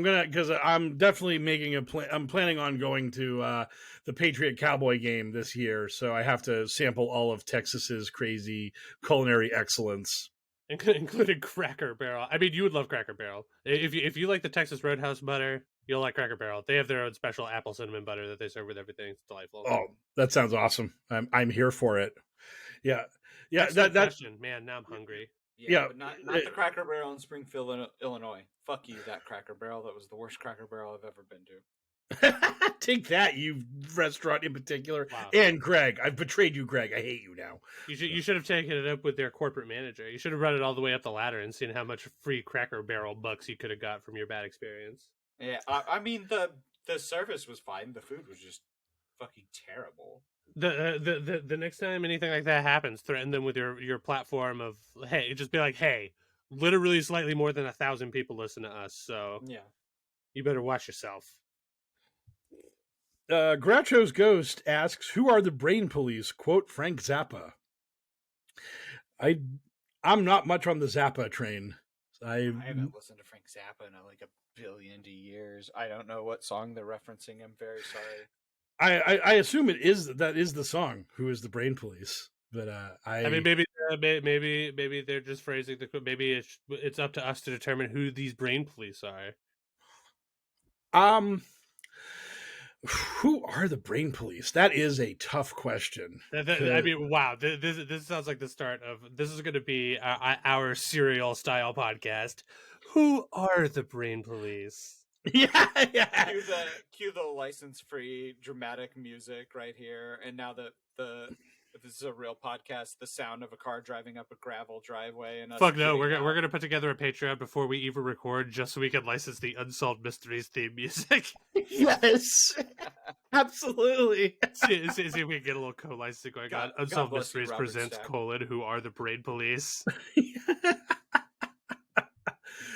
I'm definitely making a plan. I'm planning on going to the Patriot Cowboy game this year, so I have to sample all of Texas's crazy culinary excellence, including Cracker Barrel. I mean, you would love Cracker Barrel if you like the Texas Roadhouse butter. You'll like Cracker Barrel. They have their own special apple cinnamon butter that they serve with everything. It's delightful. Oh, that sounds awesome. I'm here for it. Yeah. Excellent question, man. Now I'm hungry. Yeah, but not the Cracker Barrel in Springfield, Illinois. Fuck you, that Cracker Barrel. That was the worst Cracker Barrel I've ever been to. Take that, you restaurant in particular. Wow. And Greg, I've betrayed you, Greg. I hate you now. You should have taken it up with their corporate manager. You should have run it all the way up the ladder and seen how much free Cracker Barrel bucks you could have got from your bad experience. Yeah, I mean the service was fine. The food was just fucking terrible. The next time anything like that happens, threaten them with your platform of, hey, just be like, hey, literally slightly more than 1,000 people listen to us, so yeah, you better watch yourself. Groucho's Ghost asks, "Who are the Brain Police?" Quote Frank Zappa. I'm not much on the Zappa train. I haven't listened to Frank Zappa in like a billion years. I don't know what song they're referencing. I'm very sorry. I assume that is the song. Who is the Brain Police? But I mean, maybe they're just phrasing the. Maybe it's up to us to determine who these Brain Police are. Who are the Brain Police? That is a tough question. I mean, wow, this sounds like the start of this is going to be our serial style podcast. Who are the brain police? Yeah. Cue the license-free dramatic music right here. And now that if this is a real podcast, the sound of a car driving up a gravel driveway and us Fuck no, getting we're out. gonna put together a Patreon before we even record, just so we can license the Unsolved Mysteries theme music. Yes. Absolutely. see if we can get a little co-licensing going on. God Unsolved bless you, Mysteries Robert presents Stack. Who are the brain police?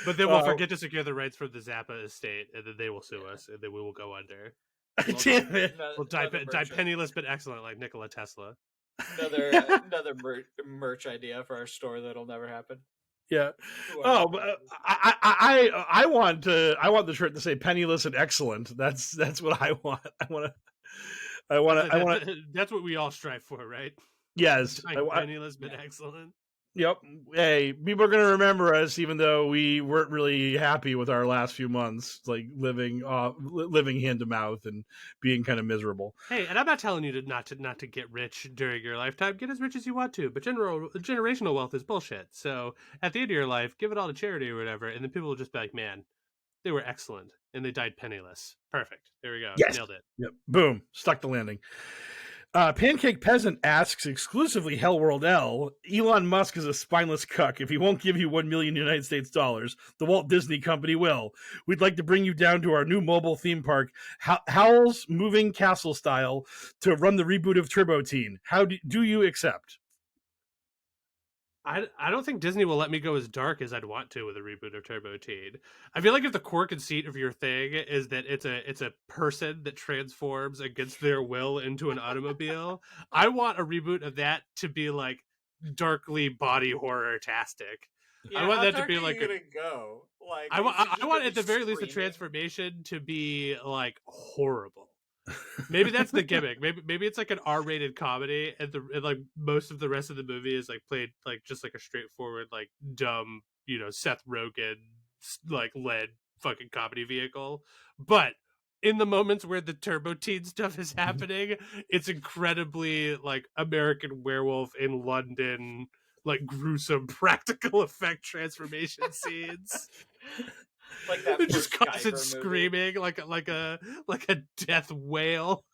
But then we'll forget to secure the rights from the Zappa estate, and then they will sue us, and then we will go under. Damn it. We'll die penniless but excellent, like Nikola Tesla. Another merch idea for our store that'll never happen. Yeah. Oh, but I want the shirt to say "penniless and excellent." That's what I want. I want to. That's what we all strive for, right? Yes. Penniless but excellent. Yep. Hey, people are going to remember us, even though we weren't really happy with our last few months, like living hand to mouth and being kind of miserable. Hey, and I'm not telling you not to get rich during your lifetime. Get as rich as you want to, but generational wealth is bullshit. So at the end of your life, give it all to charity or whatever, and then people will just be like, "Man, they were excellent, and they died penniless." Perfect. There we go. Yes. Nailed it. Yep. Boom. Stuck the landing. Pancake Peasant asks exclusively HellwQrld L. Elon Musk is a spineless cuck. If he won't give you $1 million United States dollars, the Walt Disney Company will. We'd like to bring you down to our new mobile theme park, Howl's Moving Castle style, to run the reboot of Turbo Teen. How do you accept? I don't think Disney will let me go as dark as I'd want to with a reboot of Turbo Teen. I feel like if the core conceit of your thing is that it's a person that transforms against their will into an automobile, I want a reboot of that to be like darkly body horror-tastic. Yeah, I want how that to dark be are like you gonna go. Like I want gonna at the be very least the screaming? transformation to be like horrible. Maybe that's the gimmick. Maybe it's like an R-rated comedy, and like most of the rest of the movie is like played like just like a straightforward like dumb, Seth Rogen like led fucking comedy vehicle. But in the moments where the Turbo Teen stuff is happening, it's incredibly like American Werewolf in London, like gruesome practical effect transformation scenes. Like that Just first constant Guyver movie. screaming like a death wail.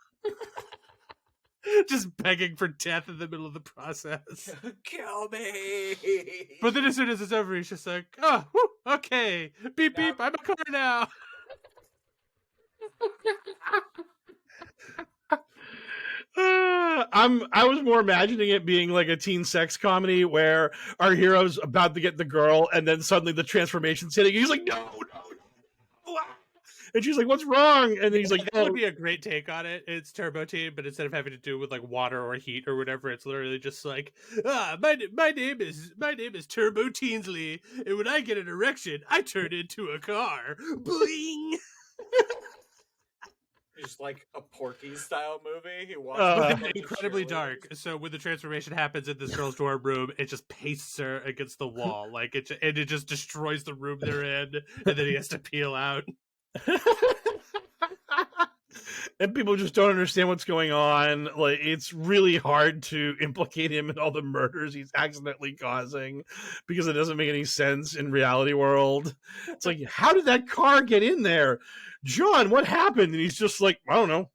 Just begging for death in the middle of the process. Kill me. But then as soon as it's over, he's just like, "Oh, whew, okay, beep beep, I'm a car now." I was more imagining it being like a teen sex comedy where our hero's about to get the girl, and then suddenly the transformation's hitting. He's like, no. And she's like, what's wrong? And then he's like, that would be a great take on it. It's Turbo Teen, but instead of having to do with like water or heat or whatever, it's literally just like, my name is Turbo Teensley, and when I get an erection, I turn into a car. Bling. Just like a Porky style movie. He walks incredibly dark. So when the transformation happens in this girl's dorm room, it just pastes her against the wall, like it just destroys the room they're in, and then he has to peel out. And people just don't understand what's going on. Like, it's really hard to implicate him in all the murders he's accidentally causing because it doesn't make any sense in reality world. It's like, how did that car get in there? John, what happened? And he's just like, I don't know.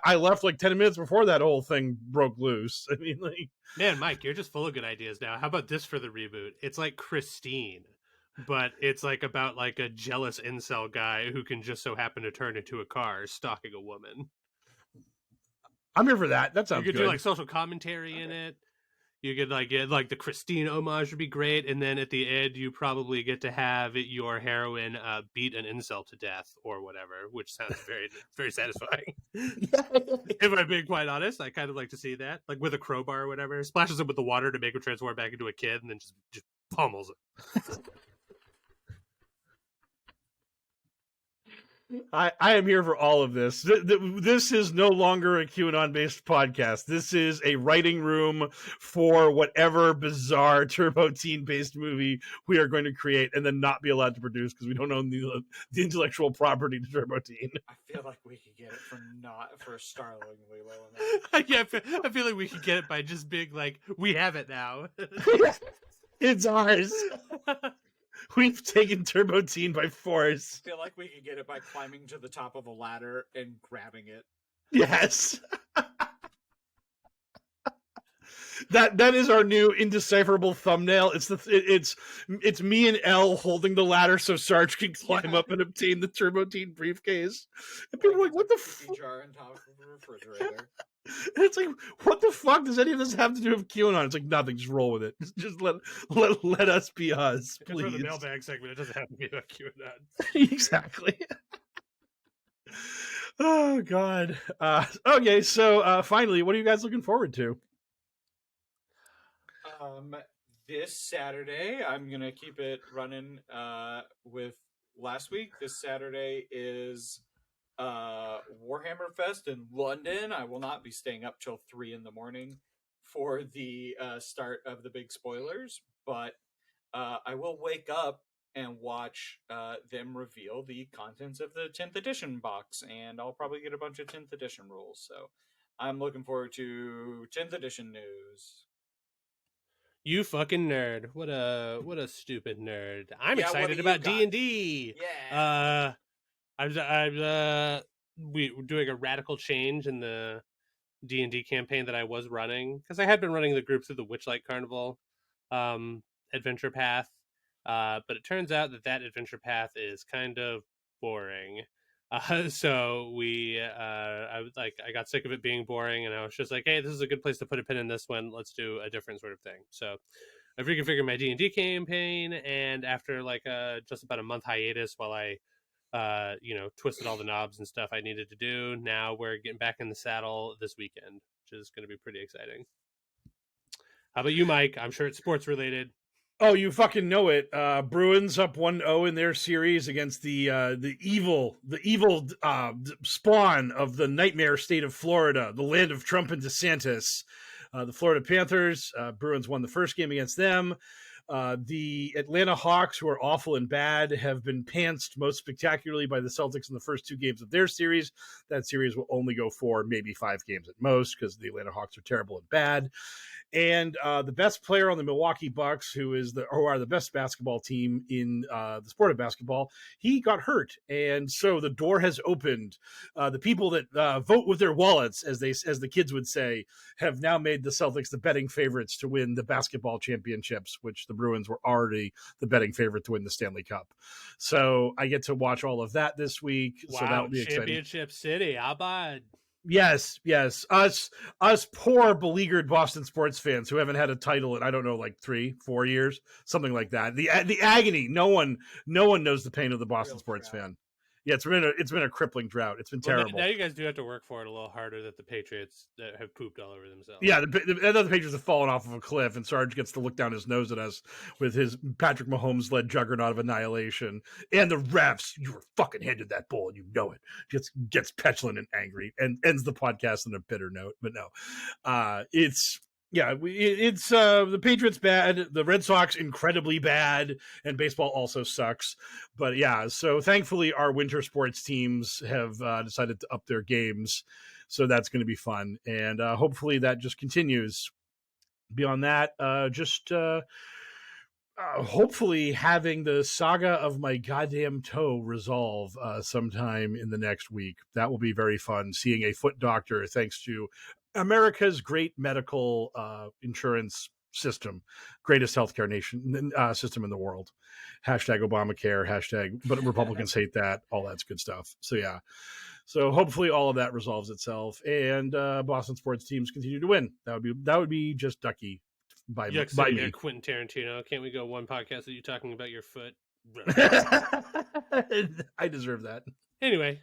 I left like 10 minutes before that whole thing broke loose. I mean, like, man, Mike, you're just full of good ideas now. How about this for the reboot? It's like Christine, but it's like about like a jealous incel guy who can just so happen to turn into a car stalking a woman. I'm here for that. That sounds good. You could good. do like social commentary in it. You could like get like the Christine homage would be great, and then at the end you probably get to have your heroine beat an incel to death or whatever, which sounds very very satisfying. If I'm being quite honest, I kind of like to see that, like with a crowbar or whatever, splashes him with the water to make him transform back into a kid, and then just pummels it. I am here for all of this. This is no longer a QAnon-based podcast. This is a writing room for whatever bizarre Turbo Teen-based movie we are going to create and then not be allowed to produce because we don't own the intellectual property to Turbo Teen. I feel like we could get it for a startlingly low amount. Yeah, I feel like we could get it by just being like, we have it now. It's ours. We've taken Turbotine by force. I feel like we could get it by climbing to the top of a ladder and grabbing it. Yes. That is our new indecipherable thumbnail. It's me and Elle holding the ladder so Sarge can climb up and obtain the Turbotine briefcase. And people are like, what the fuck? Jar on top of the refrigerator. And it's like, what the fuck does any of this have to do with QAnon? It's like nothing. Just roll with it. Just let us be us, It's for the please. mailbag segment. It doesn't have to be about QAnon. Exactly. Oh God. Okay, so finally, what are you guys looking forward to? This Saturday, I'm gonna keep it running with last week. This Saturday is Warhammer Fest in London. I will not be staying up till 3 a.m. for the start of the big spoilers, but I will wake up and watch them reveal the contents of the 10th edition box, and I'll probably get a bunch of 10th edition rules. So I'm looking forward to 10th edition news. You fucking nerd! What a stupid nerd! I'm Yeah, what excited do you about got? D&D. Yeah. We're doing a radical change in the D&D campaign that I was running, because I had been running the group through the Witchlight Carnival adventure path, but it turns out that adventure path is kind of boring. So I got sick of it being boring, and I was just like, hey, this is a good place to put a pin in this one. Let's do a different sort of thing. So I reconfigured my D&D campaign, and after just about a month hiatus while I twisted all the knobs and stuff I needed to do, now we're getting back in the saddle this weekend, which is going to be pretty exciting. How about you, Mike? I'm sure it's sports related. Oh, you fucking know it. Bruins up 1-0 in their series against the evil spawn of the nightmare state of Florida, the land of Trump and DeSantis. The Florida Panthers. Bruins won the first game against them. The Atlanta Hawks, who are awful and bad, have been pantsed most spectacularly by the Celtics in the first 2 games of their series. That series will only go 4, maybe 5 games at most, because the Atlanta Hawks are terrible and bad. And the best player on the Milwaukee Bucks, who are the best basketball team in the sport of basketball, he got hurt, and so the door has opened. The people that vote with their wallets, as the kids would say, have now made the Celtics the betting favorites to win the basketball championships, which the Bruins were already the betting favorite to win the Stanley Cup. So I get to watch all of that this week. Wow, so that'll be exciting. Championship City, Abad. Yes. Us poor beleaguered Boston sports fans who haven't had a title in, I don't know, like 3-4 years, something like that. The agony. No one knows the pain of the Boston sports fan. Yeah, it's been a crippling drought. It's been terrible. Now you guys do have to work for it a little harder, that the Patriots have pooped all over themselves. Yeah, the Patriots have fallen off of a cliff, and Sarge gets to look down his nose at us with his Patrick Mahomes-led juggernaut of annihilation. And the refs, you were fucking handed that ball, and you know it. Gets petulant and angry, and ends the podcast on a bitter note. But no, it's the Patriots bad, the Red Sox incredibly bad, and baseball also sucks. But yeah, so thankfully our winter sports teams have decided to up their games, so that's going to be fun, and hopefully that just continues. Beyond that, hopefully having the saga of my goddamn toe resolve sometime in the next week. That will be very fun, seeing a foot doctor thanks to America's great medical insurance system, greatest healthcare system in the world. Hashtag Obamacare, but Republicans hate that, all that's good stuff. So yeah, so hopefully all of that resolves itself, and Boston sports teams continue to win. That would be just ducky by me. Quentin Tarantino, can't we go one podcast of you talking about your foot? I deserve that. Anyway,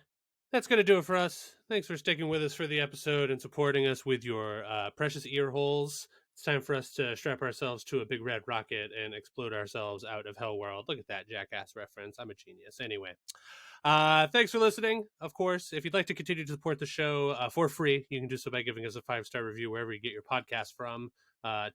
that's going to do it for us. Thanks for sticking with us for the episode and supporting us with your precious ear holes. It's time for us to strap ourselves to a big red rocket and explode ourselves out of Hellworld. Look at that jackass reference. I'm a genius. Anyway, thanks for listening. Of course, if you'd like to continue to support the show for free, you can do so by giving us a 5-star review wherever you get your podcast from.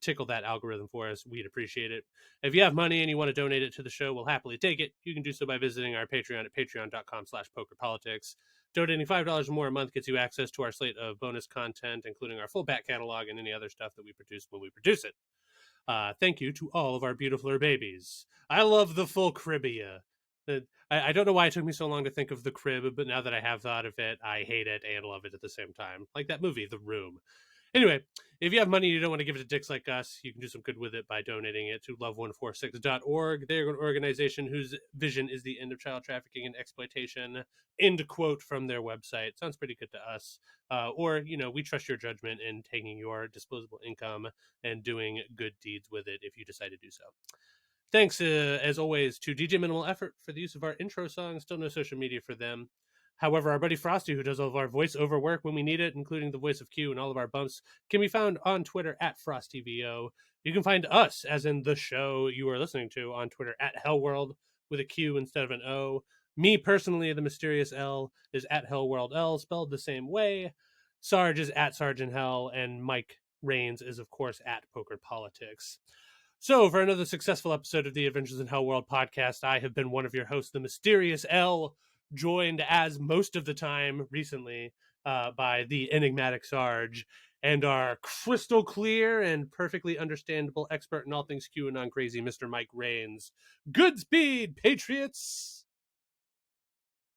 Tickle that algorithm for us. We'd appreciate it. If you have money and you want to donate it to the show, we'll happily take it. You can do so by visiting our Patreon at patreon.com/pokerpolitics. Donating $5 or more a month gets you access to our slate of bonus content, including our full back catalog and any other stuff that we produce when we produce it. Thank you to all of our beautifuler babies. I love the full cribia. I don't know why it took me so long to think of the crib, but now that I have thought of it, I hate it and love it at the same time. Like that movie, The Room. Anyway, if you have money and you don't want to give it to dicks like us, you can do some good with it by donating it to love146.org. They're an organization whose vision is the end of child trafficking and exploitation. End quote from their website. Sounds pretty good to us. Or, we trust your judgment in taking your disposable income and doing good deeds with it if you decide to do so. Thanks, as always, to DJ Minimal Effort for the use of our intro song. Still no social media for them. However, our buddy Frosty, who does all of our voiceover work when we need it, including the voice of Q and all of our bumps, can be found on Twitter at FrostyVO. You can find us, as in the show you are listening to, on Twitter at HellwQrld with a Q instead of an O. Me, personally, the mysterious L is at HellwQrldL, spelled the same way. Sarge is at Sergeant Hell, and Mike Rains is, of course, at Poker Politics. So, for another successful episode of the Adventures in Hellworld podcast, I have been one of your hosts, the mysterious L, joined as most of the time recently by the enigmatic Sarge and our crystal clear and perfectly understandable expert in all things QAnon crazy, Mr. Mike Rains. Goodspeed, Patriots!